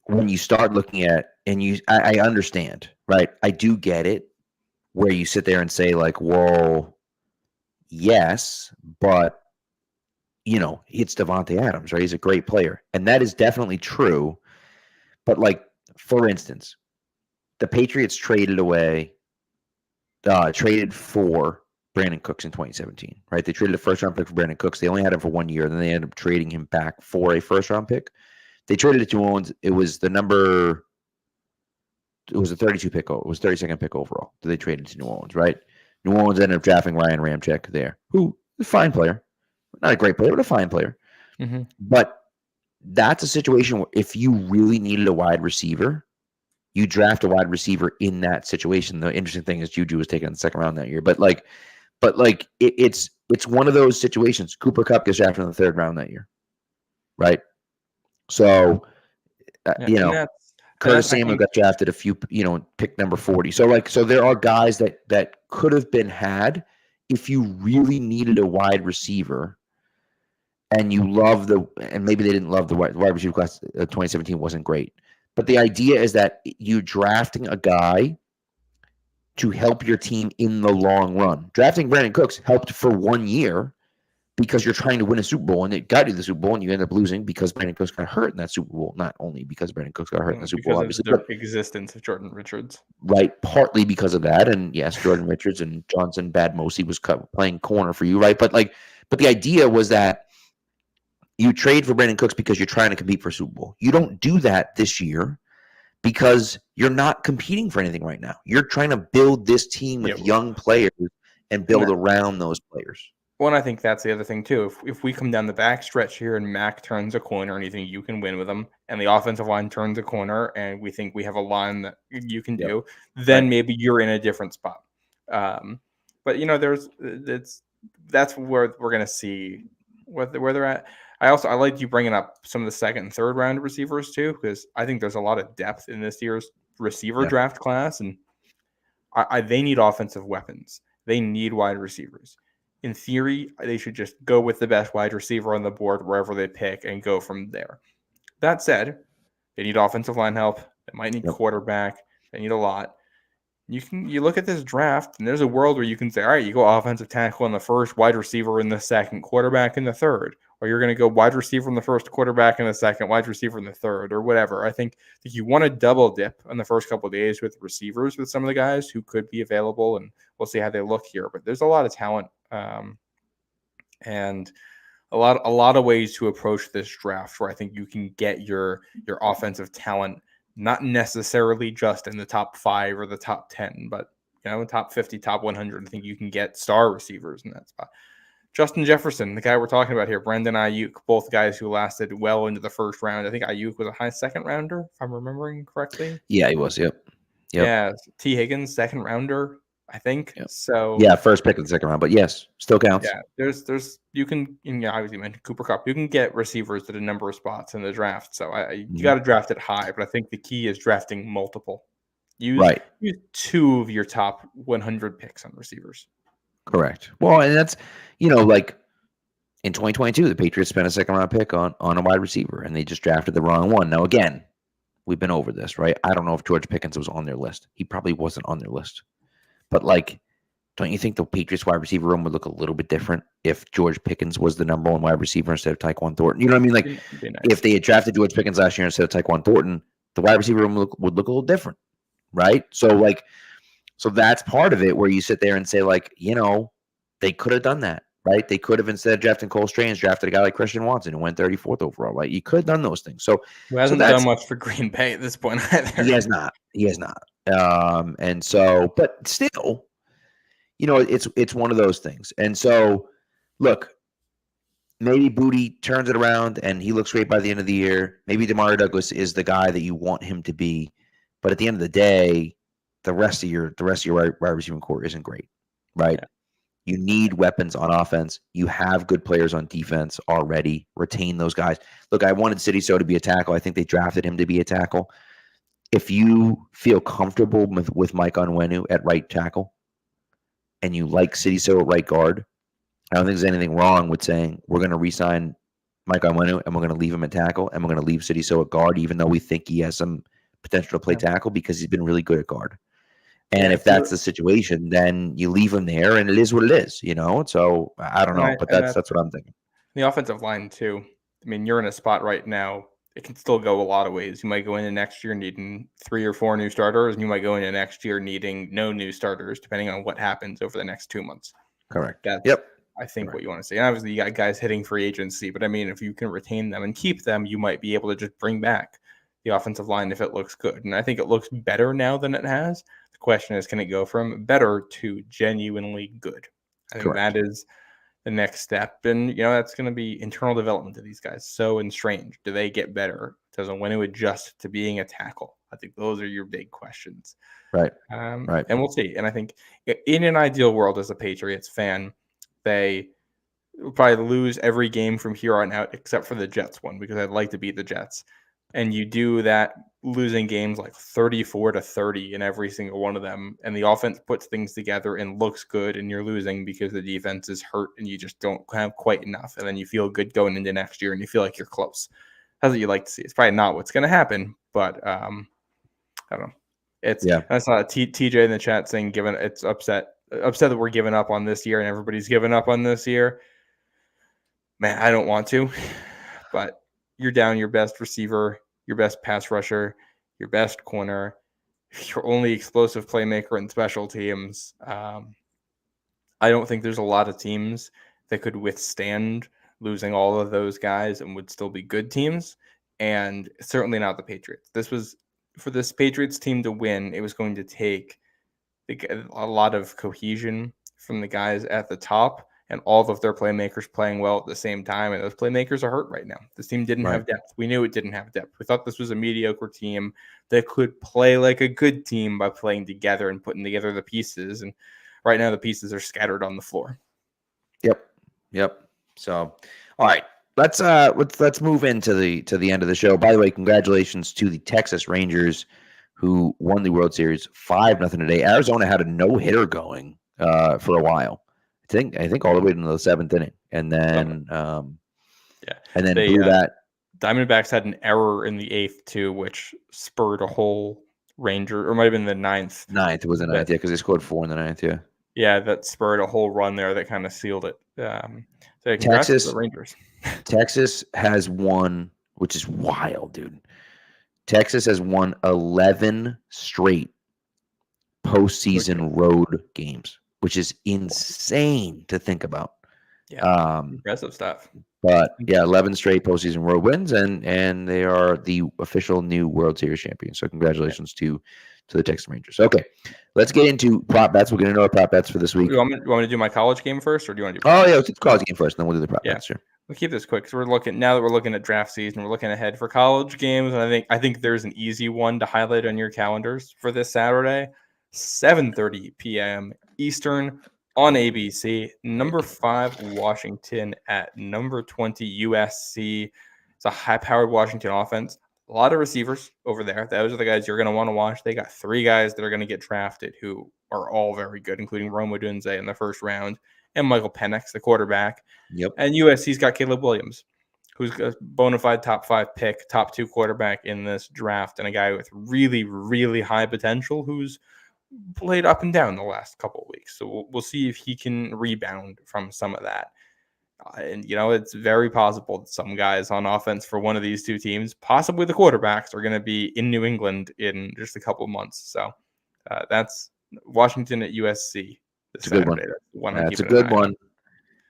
when you start looking at, and I understand, right? I do get it where you sit there and say well, yes, but it's Devontae Adams, right? He's a great player. And that is definitely true. But for instance, the Patriots traded for Brandon Cooks in 2017, right? They traded a first-round pick for Brandon Cooks. They only had him for 1 year, and then they ended up trading him back for a first-round pick. They traded it to New Orleans. It was the 32 pick. It was 32nd pick overall that they traded to New Orleans, right? New Orleans ended up drafting Ryan Ramczyk there, who is a fine player. Not a great player, but a fine player. Mm-hmm. But that's a situation where if you really needed a wide receiver, you draft a wide receiver in that situation. The interesting thing is Juju was taken in the second round that year. But it's one of those situations. Cooper Kupp gets drafted in the third round that year, right? So, Curtis Samuel got drafted a few, pick number 40. So there are guys that could have been had if you really needed a wide receiver. And and maybe they didn't love the wide receiver class. 2017 wasn't great, but the idea is that you're drafting a guy to help your team in the long run. Drafting Brandon Cooks helped for 1 year because you're trying to win a Super Bowl, and it got you the Super Bowl, and you end up losing because Brandon Cooks got hurt in that Super Bowl. Not only because Brandon Cooks got hurt in the Super Bowl, obviously, the existence of Jordan Richards, right? Partly because of that, and yes, Jordan Richards and Johnson Badmosi was playing corner for you, right? But the idea was that you trade for Brandon Cooks because you're trying to compete for a Super Bowl. You don't do that this year because you're not competing for anything right now. You're trying to build this team with young players and build around those players. Well, and I think that's the other thing, too. If we come down the back stretch here and Mac turns a corner and you think you can win with him, and the offensive line turns a corner and we think we have a line that you can do, then maybe you're in a different spot. But, that's where we're going to see where they're at. I like you bringing up some of the second and third round receivers too, because I think there's a lot of depth in this year's receiver draft class, and they need offensive weapons. They need wide receivers. In theory, they should just go with the best wide receiver on the board wherever they pick and go from there. That said, they need offensive line help. They might need quarterback. They need a lot. you look at this draft, and there's a world where you can say, all right, you go offensive tackle in the first, wide receiver in the second, quarterback in the third, or you're going to go wide receiver in the first, quarterback in the second, wide receiver in the third, or whatever. I think you want to double dip in the first couple of days with receivers with some of the guys who could be available, and we'll see how they look here. But there's a lot of talent, and a lot of ways to approach this draft where I think you can get your offensive talent. Not necessarily just in the top 5 or the top 10, but top 50, top 100. I think you can get star receivers in that spot. Justin Jefferson, the guy we're talking about here, Brandon Ayuk, both guys who lasted well into the first round. I think Ayuk was a high second rounder, if I'm remembering correctly. Yeah, he was. Yep. Yeah, T. Higgins, second rounder, I think. Yep. So yeah, first pick in the second round, but yes, still counts. Yeah, there's you can obviously mentioned Cooper Kupp. You can get receivers at a number of spots in the draft. So you got to draft it high, but I think the key is drafting multiple. Use 2 of your top 100 picks on receivers. Correct. Well, and that's like in 2022, the Patriots spent a second round pick on a wide receiver, and they just drafted the wrong one. Now again, we've been over this, right? I don't know if George Pickens was on their list. He probably wasn't on their list, but don't you think the Patriots wide receiver room would look a little bit different if George Pickens was the number 1 wide receiver instead of Tyquan Thornton? You know what I mean? Nice. If they had drafted George Pickens last year instead of Tyquan Thornton, the wide receiver room would look a little different, right? So that's part of it where you sit there and say they could have done that, right? They could have, instead of drafting Cole Strange, drafted a guy like Christian Watson who went 34th overall, right? You could have done those things. So who hasn't done much for Green Bay at this point either. He has not. And so, but still, it's one of those things. And so, look, maybe Booty turns it around and he looks great by the end of the year. Maybe Demario Douglas is the guy that you want him to be. But at the end of the day, the rest of your wide receiving core isn't great, right? Yeah. You need weapons on offense. You have good players on defense already. Retain those guys. Look, I wanted Sidy Sow to be a tackle. I think they drafted him to be a tackle. If you feel comfortable with Mike Onwenu at right tackle and you like Sidy Sow at right guard, I don't think there's anything wrong with saying we're going to re-sign Mike Onwenu and we're going to leave him at tackle and we're going to leave Sidy Sow at guard, even though we think he has some potential to play tackle because he's been really good at guard. And if that's the situation, then you leave him there, and it is what it is, So I don't know, but that's what I'm thinking. The offensive line too. I mean, you're in a spot right now. It can still go a lot of ways. You might go into next year needing 3 or 4 new starters, and you might go into next year needing no new starters, depending on what happens over the next 2 months. Correct. Yep. I think what you want to see. And obviously, you got guys hitting free agency, but I mean, if you can retain them and keep them, you might be able to just bring back the offensive line if it looks good. And I think it looks better now than it has. Question is, can it go from better to genuinely good? I think that is the next step. And, that's going to be internal development of these guys. So and Strange, do they get better? Does Onwenu adjust to being a tackle? I think those are your big questions. Right. Right. And we'll see. And I think in an ideal world as a Patriots fan, they will probably lose every game from here on out except for the Jets one, because I'd like to beat the Jets. And you do that losing games like 34-30 in every single one of them, and the offense puts things together and looks good, and you're losing because the defense is hurt and you just don't have quite enough, and then you feel good going into next year and you feel like you're close. That's what you like to see. It's probably not what's going to happen, but I don't know. That's not TJ in the chat saying it's upset that we're giving up on this year and everybody's giving up on this year. Man, I don't want to, but you're down your best receiver, your best pass rusher, your best corner, your only explosive playmaker in special teams. I don't think there's a lot of teams that could withstand losing all of those guys and would still be good teams, and certainly not the Patriots. For this Patriots team to win, it was going to take a lot of cohesion from the guys at the top, and all of their playmakers playing well at the same time. And those playmakers are hurt right now. This team didn't have depth. We knew it didn't have depth. We thought this was a mediocre team that could play like a good team by playing together and putting together the pieces. And right now the pieces are scattered on the floor. Yep. So, all right, let's move into the end of the show. By the way, congratulations to the Texas Rangers who won the World Series 5-0 today. Arizona had a no-hitter going for a while. I think all the way into the 7th inning, and then blew that. Diamondbacks had an error in the 8th too, which spurred a whole Ranger, or it might have been the 9th. Ninth, it was the 9th, yeah, because they scored 4 in the 9th, yeah. Yeah, that spurred a whole run there that kind of sealed it. So congrats to the Rangers. Texas has won, which is wild, dude. Texas has won 11 straight postseason road games, which is insane to think about. Yeah, impressive stuff. But yeah, 11 straight postseason road wins, and they are the official new World Series champions. So congratulations to the Texas Rangers. Okay, let's get into prop bets. We'll get into our prop bets for this week. You want me to do my college game first, or do you want to do? Oh yeah, let's do the college game first, and then we'll do the prop bets. Sure. We'll keep this quick because we're looking at draft season. We're looking ahead for college games, and I think there's an easy one to highlight on your calendars for this Saturday, 7:30 p.m. Eastern on ABC. Number 5 Washington at number 20 USC. It's a high-powered Washington offense. A lot of receivers over there. Those are the guys you're going to want to watch. They got 3 guys that are going to get drafted who are all very good, including Rome Odunze in the first round and Michael Penix, the quarterback. Yep. And USC's got Caleb Williams, who's a bona fide top 5 pick, top 2 quarterback in this draft, and a guy with really, really high potential who's played up and down the last couple of weeks. So we'll see if he can rebound from some of that. And, it's very possible that some guys on offense for one of these 2 teams, possibly the quarterbacks, are going to be in New England in just a couple of months. So that's Washington at USC. It's a good one. That's a good one.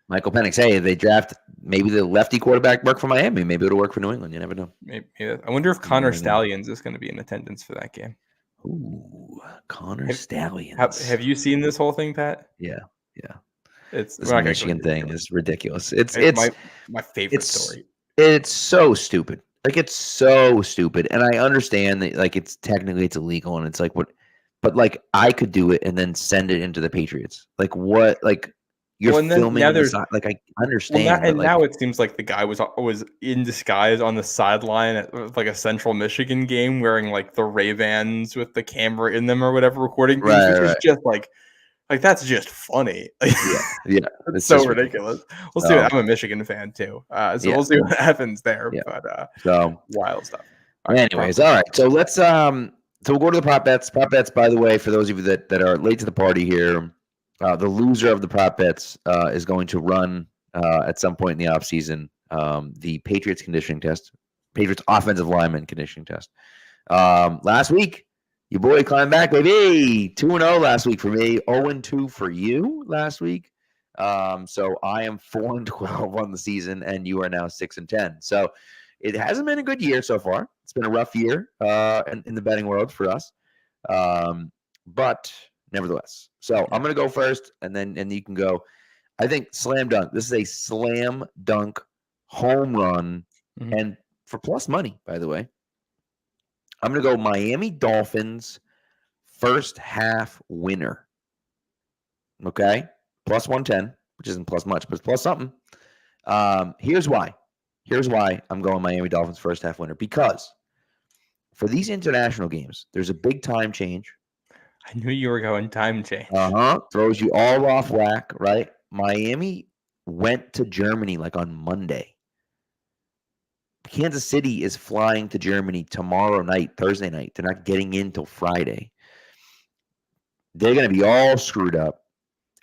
Michael Penix. Hey, they draft maybe the lefty quarterback work for Miami. Maybe it'll work for New England. You never know. Maybe. I wonder if Connor Stallions is going to be in attendance for that game. Ooh, Connor Stallions. Have you seen this whole thing, Pat? Yeah. It's this Michigan thing is ridiculous. It's my favorite story. It's so stupid. Like, it's so stupid. And I understand that, like, it's illegal, and it's like what, but like I could do it and then send it into the Patriots. Like, what? Like, you're filming. Like, I understand. Now it seems like the guy was in disguise on the sideline at like a Central Michigan game, wearing like the Ray-Bans with the camera in them or whatever, recording things, which is just like that's just funny. Yeah, it's so ridiculous. We'll see. I'm a Michigan fan too, so we'll see what happens there. Yeah. But so wild stuff. Anyways, all right. So let's so we'll go to the prop bets. Prop bets, by the way, for those of you that are late to the party here, the loser of the prop bets is going to run at some point in the offseason the Patriots conditioning test, Patriots offensive lineman conditioning test. Last week, your boy climbed back, baby. 2-0 last week for me. 0-2 for you last week. So I am 4-12 on the season, and you are now 6-10. So it hasn't been a good year so far. It's been a rough year in the betting world for us. But nevertheless. So I'm going to go first, and you can go. I think slam dunk. This is a slam dunk home run, and for plus money, by the way. I'm going to go Miami Dolphins first half winner. Okay? Plus 110, which isn't plus much, but it's plus something. Here's why. Here's why I'm going Miami Dolphins first half winner. Because for these international games, there's a big time change. I knew you were going time change. Throws you all off whack, right? Miami went to Germany like on Monday. Kansas City is flying to Germany tomorrow night, Thursday night. They're not getting in till Friday. They're going to be all screwed up,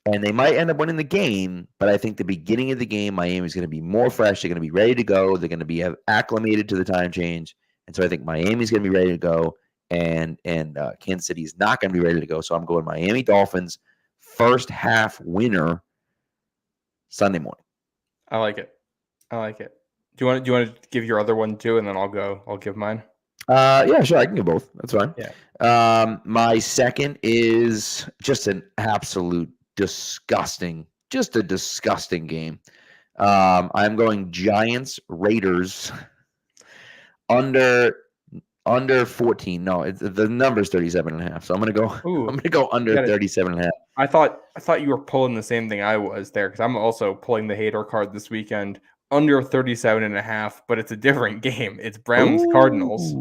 and they might end up winning the game, but I think the beginning of the game, Miami's going to be more fresh. They're going to be ready to go. They're going to be acclimated to the time change, and so I think Miami's going to be ready to go, and Kansas City is not going to be ready to go. So I'm going Miami Dolphins first half winner Sunday morning. I like it. Do you want to give your other one too, and then I'll give mine? Yeah, sure. I can give both. That's fine. Yeah. My second is just an absolute disgusting game. I'm going Giants Raiders under 14. No, the number's 37.5. So I'm gonna go under 37.5. I thought you were pulling the same thing I was there, because I'm also pulling the hater card this weekend. Under 37.5, but it's a different game. It's Browns Cardinals.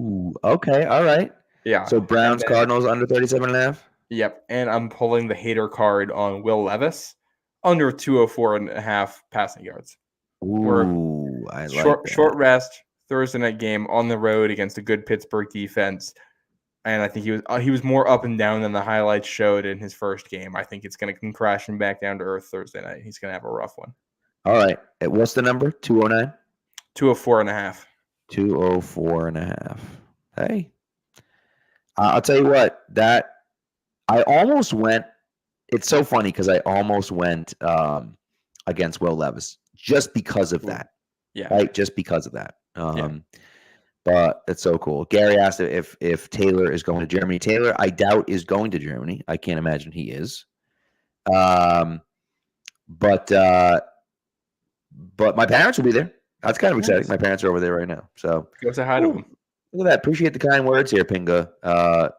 Okay, all right. Yeah. So Browns Cardinals under 37.5. Yep, and I'm pulling the hater card on Will Levis under 204.5 passing yards. Ooh, I like that. Short rest, Thursday night game on the road against a good Pittsburgh defense. And I think he was more up and down than the highlights showed in his first game. I think it's going to come crashing back down to earth Thursday night. He's going to have a rough one. All right. What's the number? 209? 204.5. 204.5. Hey. I'll tell you what, that I almost went. It's so funny because I almost went against Will Levis just because of that. Yeah. Right? Just because of that. Yeah. But it's so cool. Gary asked if Taylor is going to Germany. Taylor, I doubt, is going to Germany. I can't imagine he is. But my parents will be there. That's kind of exciting. My parents are over there right now. So go say hi to them. Look at that. Appreciate the kind words here, Pinga.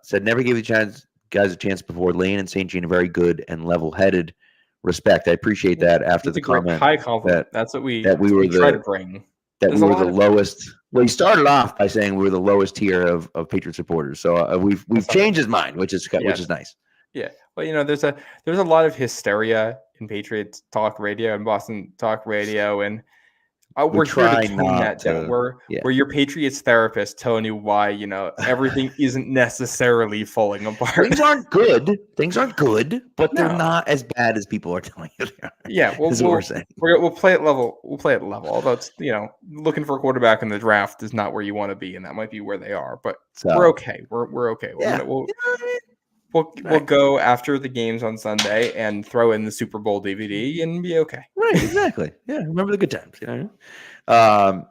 Said never gave the guys a chance before. Lane and St. Jean are very good and level-headed. Respect. I appreciate that after the comment. High compliment. That's what we try to bring. That we were the lowest. Well, he started off by saying we were the lowest tier of Patriot supporters. So we've changed his mind, which is nice. Yeah. Well, there's a lot of hysteria in Patriots talk radio and Boston talk radio, and we're here to tone that down. We're your Patriots therapist telling you why everything isn't necessarily falling apart. Things aren't good, but they're not as bad as people are telling you they are. Yeah, what we're saying. We'll play it level. We'll play it level. Although it's looking for a quarterback in the draft is not where you want to be, and that might be where they are. But we're okay. We're okay. Yeah. We'll go after the games on Sunday and throw in the Super Bowl DVD and be okay. Right, exactly. Yeah, remember the good times.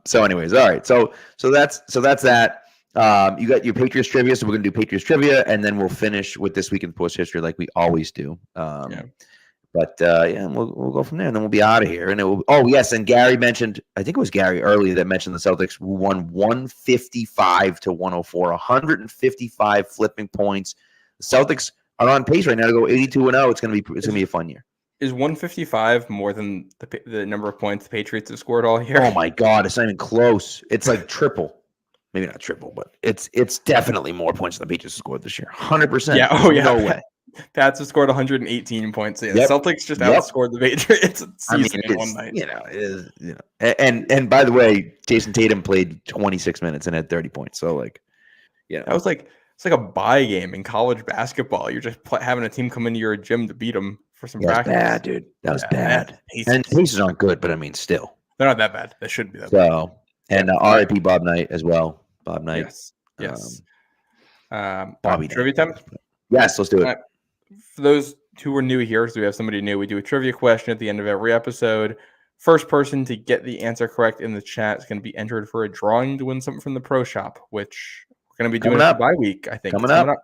So, anyways, all right. So that's that. You got your Patriots trivia, so we're gonna do Patriots trivia, and then we'll finish with this week in post history like we always do. But we'll go from there, and then we'll be out of here. And and Gary mentioned, I think it was Gary earlier that mentioned the Celtics won 155 to 104, 155 flipping points. The Celtics are on pace right now to go 82-0. It's gonna be a fun year. Is 155 more than the number of points the Patriots have scored all year? Oh my God, it's not even close. It's like triple. Maybe not triple, but it's definitely more points than the Patriots have scored this year. 100%. Yeah. No way. Pats have scored 118 points. Yeah, yep. Celtics just outscored the Patriots in one night. And by the way, Jason Tatum played 26 minutes and had 30 points. So that was it's like a bye game in college basketball. You're just having a team come into your gym to beat them for some practice. That was bad, dude. That was bad. And Pacers aren't good, but I mean, still. They're not that bad. They shouldn't be that bad. And RIP Bob Knight as well. Bob Knight. Yes. Bobby trivia time? Yes, let's do it. For those who are new here, because we have somebody new, we do a trivia question at the end of every episode. First person to get the answer correct in the chat is going to be entered for a drawing to win something from the Pro Shop, which we're going to be doing for bye week, I think. Coming up.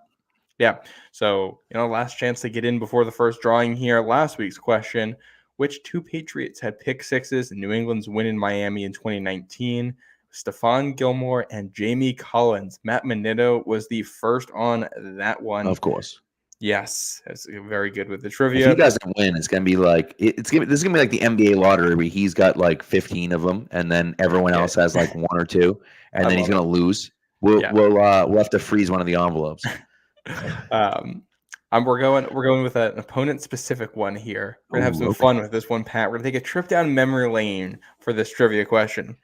Yeah. So, last chance to get in before the first drawing here. Last week's question, which two Patriots had pick sixes in New England's win in Miami in 2019? Stephon Gilmore and Jamie Collins. Matt Menino was the first on that one. Of course. Yes. That's very good with the trivia. If he doesn't win, it's going to be like this is going to be like the NBA lottery where he's got like 15 of them and then everyone else has like one or two and then he's going to lose. We'll have to freeze one of the envelopes. We're going with an opponent specific one here. We're gonna have some fun with this one, Pat. We're gonna take a trip down memory lane for this trivia question.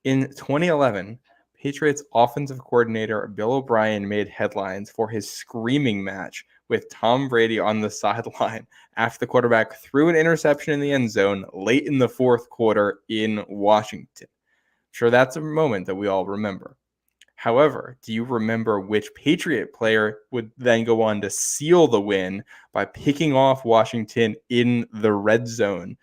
In 2011, Patriots offensive coordinator Bill O'Brien made headlines for his screaming match with Tom Brady on the sideline after the quarterback threw an interception in the end zone late in the fourth quarter in Washington. I'm sure that's a moment that we all remember. However, do you remember which Patriot player would then go on to seal the win by picking off Washington in the red zone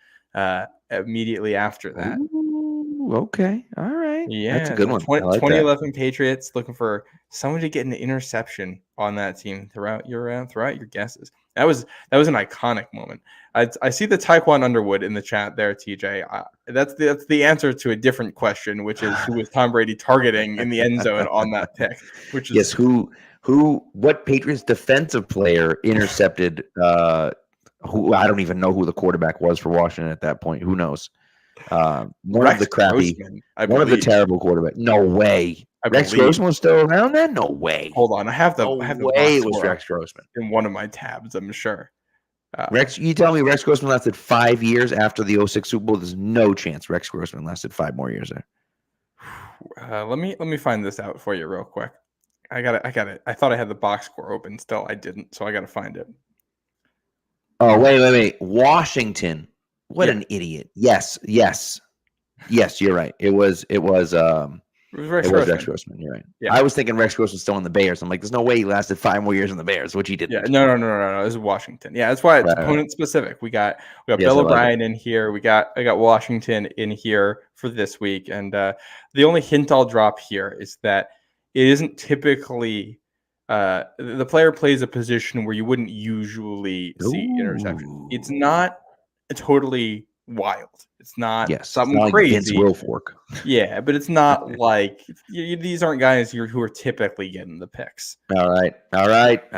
immediately after that? Ooh, okay. All right. Yeah. That's a good one. 2011 Patriots looking for someone to get an interception on that team throughout your guesses. That was an iconic moment. I see the Taekwon Underwood in the chat there, TJ. That's the answer to a different question, which is who was Tom Brady targeting in the end zone on that pick? Which is what Patriots defensive player intercepted? Who I don't even know who the quarterback was for Washington at that point. Who knows? One of the terrible quarterbacks. No way. Rex Grossman was still around then? No way. Hold on. I have the it was Rex Grossman in one of my tabs, I'm sure. You tell me Rex Grossman lasted 5 years after the 06 Super Bowl? There's no chance Rex Grossman lasted 5 more years there. Let me find this out for you real quick. I got it. I thought I had the box score open. Still, I didn't. So I got to find it. Oh, wait. Washington. What an idiot. Yes. You're right. It was Rex Grossman. You're right. Yeah. I was thinking Rex Grossman was still in the Bears. I'm like, there's no way he lasted 5 more years in the Bears, which he didn't. Yeah, no. This is Washington. Yeah, that's why it's opponent specific. We got Bill O'Brien in here. I got Washington in here for this week. And the only hint I'll drop here is that it isn't typically the player plays a position where you wouldn't usually see interception. It's not totally wild. It's not something it's not crazy. Like Vince Wilfork. Yeah, but it's not like these aren't guys who are typically getting the picks. All right. I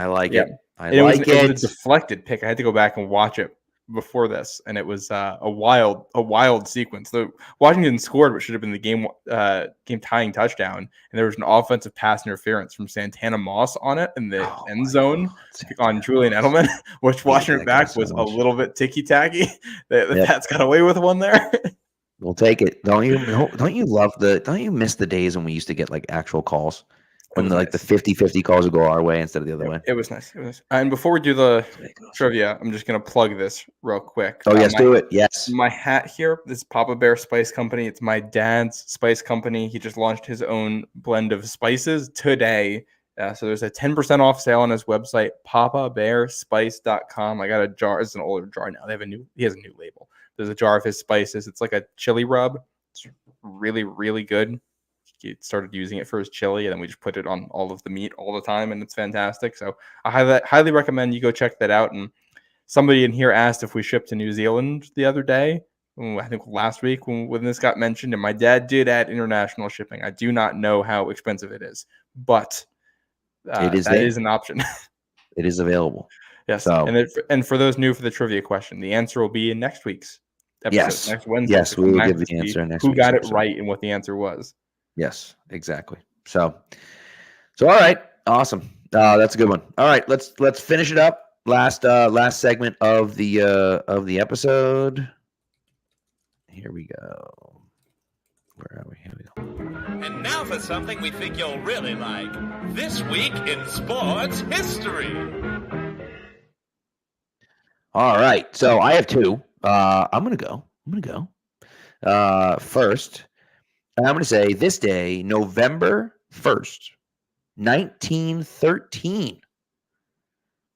like it. It was a deflected pick. I had to go back and watch it before this, and it was a wild sequence. The Washington scored what should have been the game tying touchdown, and there was an offensive pass interference from Santana Moss on it in the end zone on Julian Edelman, which watching it back was a little bit ticky tacky. The Pats got away with one there. We'll take it. Don't you miss the days when we used to get like actual calls? When the 50-50 calls would go our way instead of the other way. It was nice. And before we do the trivia, I'm just going to plug this real quick. Oh, yes, do it. Yes. My hat here, this Papa Bear Spice Company. It's my dad's spice company. He just launched his own blend of spices today. So there's a 10% off sale on his website, papabearspice.com. I got a jar. It's an older jar now. He has a new label. There's a jar of his spices. It's like a chili rub. It's really, really good. He started using it for his chili, and then we just put it on all of the meat all the time, and it's fantastic. So I highly recommend you go check that out. And somebody in here asked if we shipped to New Zealand the other day. I think last week when this got mentioned, and my dad did add international shipping. I do not know how expensive it is, but that is an option. It is available. Yes. So, and for those new for the trivia question, the answer will be in next week's episode. Yes. Next Wednesday. Yes, we will give the answer next week. Who got it right and what the answer was. Yes, exactly. So all right, awesome. That's a good one. All right, let's finish it up. Last segment of the episode. Here we go. Where are we? Here we go. And now for something we think you'll really like. This week in sports history. All right, so I have two. I'm gonna go first. I'm going to say this day, November 1st, 1913,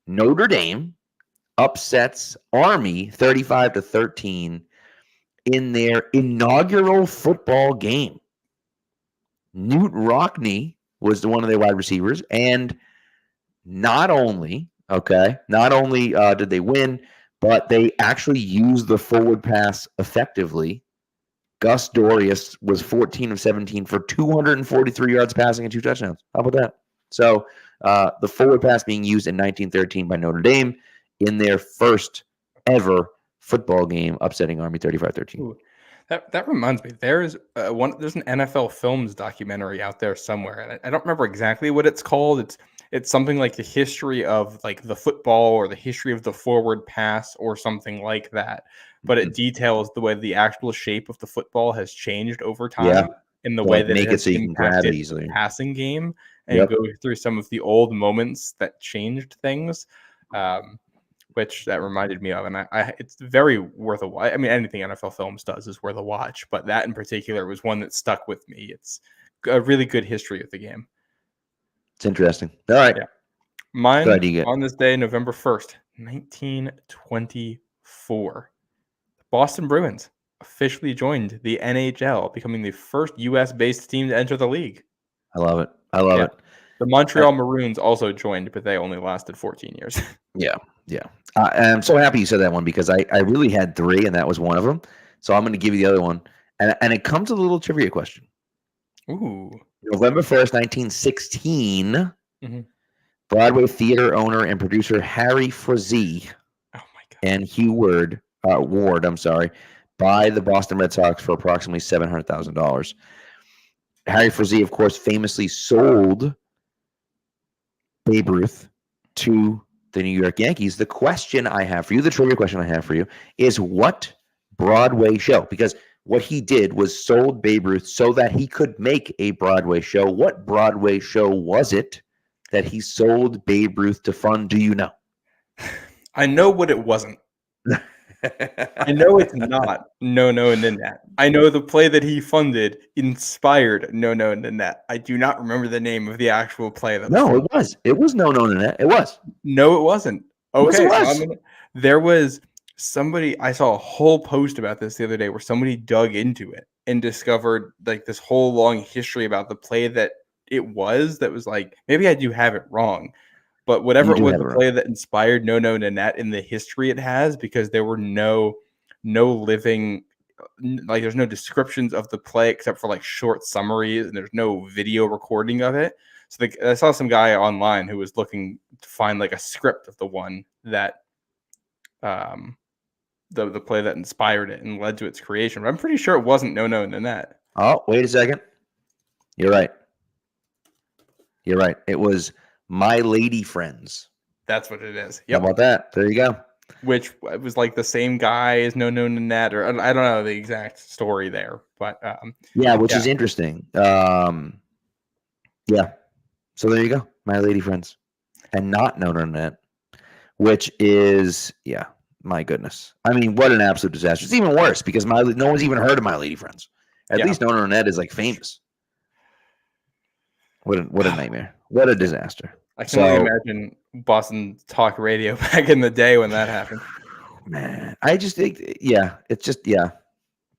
Notre Dame upsets Army 35-13 in their inaugural football game. Newt Rockne was one of their wide receivers, and not only did they win, but they actually used the forward pass effectively. Gus Dorius was 14 of 17 for 243 yards passing and 2 touchdowns. How about that? So the forward pass being used in 1913 by Notre Dame in their first ever football game, upsetting Army 35-13. That reminds me, there's an NFL Films documentary out there somewhere, and I don't remember exactly what it's called. It's something like the history of like the football or the history of the forward pass or something like that. But it details the way the actual shape of the football has changed over time in the way that it has impacted the passing game, and go through some of the old moments that changed things, which that reminded me of. And it's very worth a watch. I mean, anything NFL Films does is worth a watch, but that in particular was one that stuck with me. It's a really good history of the game. It's interesting. All right. Yeah. Mine on this day, November 1st, 1924. Boston Bruins officially joined the NHL, becoming the first U.S.-based team to enter the league. I love it. The Montreal Maroons also joined, but they only lasted 14 years. Yeah. I'm so happy you said that one because I really had 3, and that was one of them. So I'm going to give you the other one. And it comes with a little trivia question. Ooh. November 1st, 1916, Broadway theater owner and producer Harry Frazee and Hugh Ward, by the Boston Red Sox for approximately $700,000. Harry Frazee, of course, famously sold Babe Ruth to the New York Yankees. The question I have for you, the trivia question I have for you, is what Broadway show? Because what he did was sold Babe Ruth so that he could make a Broadway show. What Broadway show was it? that he sold Babe Ruth to fund? Do you know? I know what it wasn't. I know it's not No Nanette. I know the play that he funded inspired No Nanette. I do not remember the name of the actual play. That No, it was. It was No Nanette. It was. No, it wasn't. Yes, Okay, it was. there was somebody. I saw a whole post about this the other day where somebody dug into it and discovered like this whole long history about the play that it was. That was like, maybe I do have it wrong, but whatever it was, the play that inspired No Nanette in the history it has, because there were no living, like there's no descriptions of the play except for like short summaries, and there's no video recording of it. So I saw some guy online who was looking to find like a script of the one that, the play that inspired it and led to its creation. But I'm pretty sure it wasn't No Nanette. Oh, wait a second. You're right. You're right. It was My Lady Friends. That's what it is. Yep. How about that? There you go. Which was like the same guy as No Nanette, or I don't know the exact story there, but which is interesting. Yeah. So there you go. My Lady Friends, and not No Nanette, which is my goodness. I mean, what an absolute disaster. It's even worse because no one's even heard of My Lady Friends. At least No Nanette is like famous. What a nightmare. What a disaster. I can only imagine Boston talk radio back in the day when that happened. Man, I just think, it's just,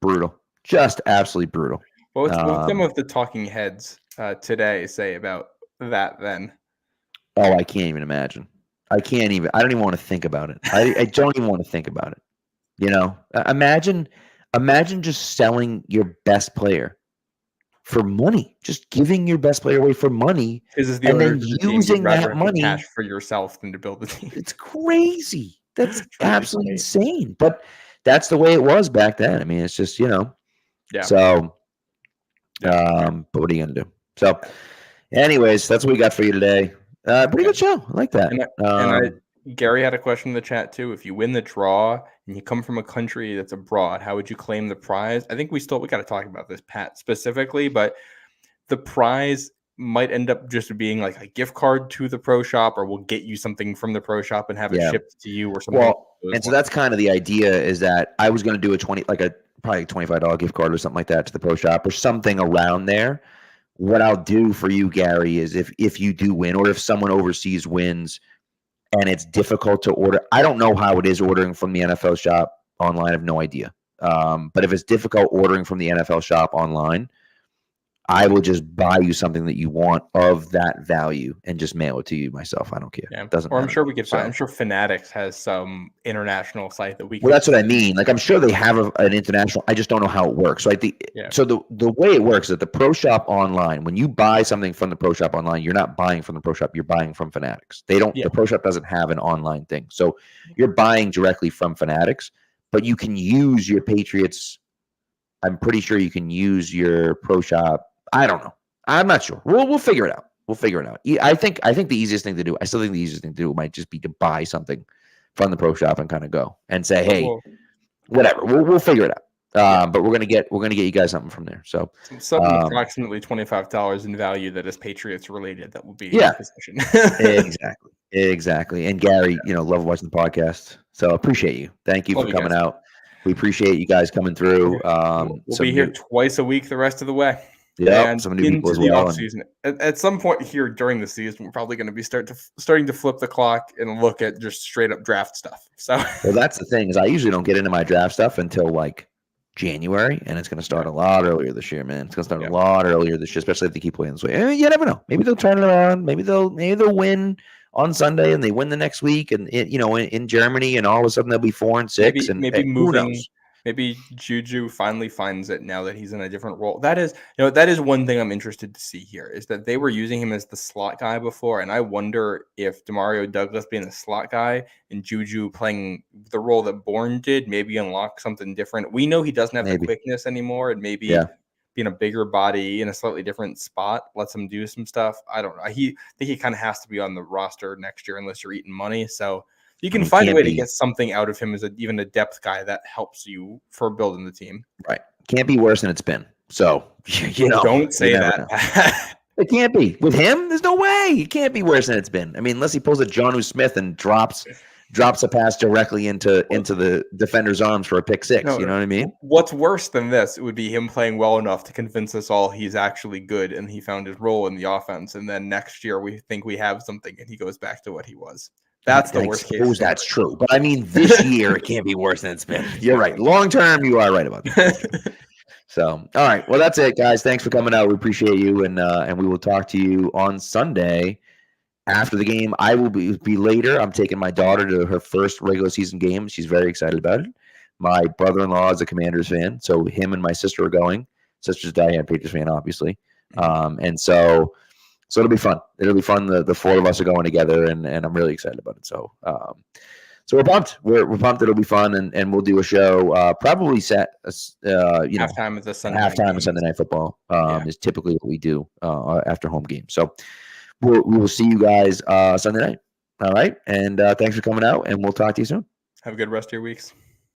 brutal. Just absolutely brutal. What some of the talking heads today say about that then? Oh, I can't even imagine. I don't even want to think about it. I don't even want to think about it. You know, imagine just selling your best player for money, just giving your best player away for money, and then using that money cash for yourself than to build the team. It's crazy. That's absolutely insane. But that's the way it was back then. I mean, it's just, So, but what are you gonna do? So, anyways, that's what we got for you today. Pretty good show. I like that. Gary had a question in the chat too. If you win the draw and you come from a country that's abroad, how would you claim the prize? I think we got to talk about this, Pat, specifically, but the prize might end up just being like a gift card to the pro shop, or we'll get you something from the pro shop and have it shipped to you or something. Well, and so that's kind of the idea, is that I was going to do probably a $25 gift card or something like that to the pro shop or something around there. What I'll do for you, Gary, is if you do win, or if someone overseas wins and it's difficult to order, I don't know how it is ordering from the NFL shop online. I have no idea. But if it's difficult ordering from the NFL shop online, I will just buy you something that you want of that value and just mail it to you myself. I don't care. Yeah. It doesn't I'm matter. sure we could find. I'm sure Fanatics has some international site that we can. Well, that's what I mean. Like, I'm sure they have an international. I just don't know how it works. So So the way it works is that the pro shop online, when you buy something from the pro shop online, you're not buying from the pro shop. You're buying from Fanatics. The pro shop doesn't have an online thing. So you're buying directly from Fanatics, but you can use your Patriots. I'm pretty sure you can use your pro shop. I don't know. I'm not sure. We'll figure it out. I think the easiest thing to do, I still think the easiest thing to do might just be to buy something from the pro shop and kind of go and say, hey, whatever. We'll figure it out. But we're gonna get you guys something from there. So something approximately $25 in value that is Patriots related that will be in your possession. Exactly. And Gary, love watching the podcast. So appreciate you. Thank you for coming out. We appreciate you guys coming through. We'll be here twice a week the rest of the way. Yeah, some new people as well. Off-season. At some point here during the season, we're probably going to be starting to flip the clock and look at just straight up draft stuff. So, well, that's the thing, is I usually don't get into my draft stuff until like January, and it's going to start a lot earlier this year, man. It's going to start a lot earlier this year, especially if they keep playing this way. You never know. Maybe they'll turn it around. Maybe they'll win on Sunday and they win the next week, and in Germany, and all of a sudden they'll be 4-6, who knows? Maybe Juju finally finds it now that he's in a different role. That is one thing I'm interested to see here, is that they were using him as the slot guy before, and I wonder if Demario Douglas being the slot guy and Juju playing the role that Bourne did maybe unlock something different. We know he doesn't have the quickness anymore, and maybe being a bigger body in a slightly different spot lets him do some stuff. I don't know. I think he kind of has to be on the roster next year unless you're eating money. So you can find a way to get something out of him as even a depth guy that helps you for building the team. Right. Can't be worse than it's been. So, don't say that. It can't be. With him, there's no way. It can't be worse than it's been. I mean, unless he pulls a Jonnu Smith and drops a pass directly into the defender's arms for a pick six. No, you know what I mean? What's worse than this would be him playing well enough to convince us all he's actually good and he found his role in the offense. And then next year we think we have something and he goes back to what he was. That's the worst case. That's true. But I mean, this year it can't be worse than it's been. You're right. Long term, you are right about that. So, all right. Well, that's it, guys. Thanks for coming out. We appreciate you. And we will talk to you on Sunday. After the game, I will be later. I'm taking my daughter to her first regular season game. She's very excited about it. My brother-in-law is a Commanders fan, so him and my sister are going. Sister's a diehard Patriots fan, obviously. And so it'll be fun. It'll be fun. The four of us are going together, and I'm really excited about it. So we're pumped. We're pumped. It'll be fun, and we'll do a show. Probably halftime of the Sunday Night Football is typically what we do after home games. So. We will see you guys Sunday night. All right. And thanks for coming out, and we'll talk to you soon. Have a good rest of your weeks.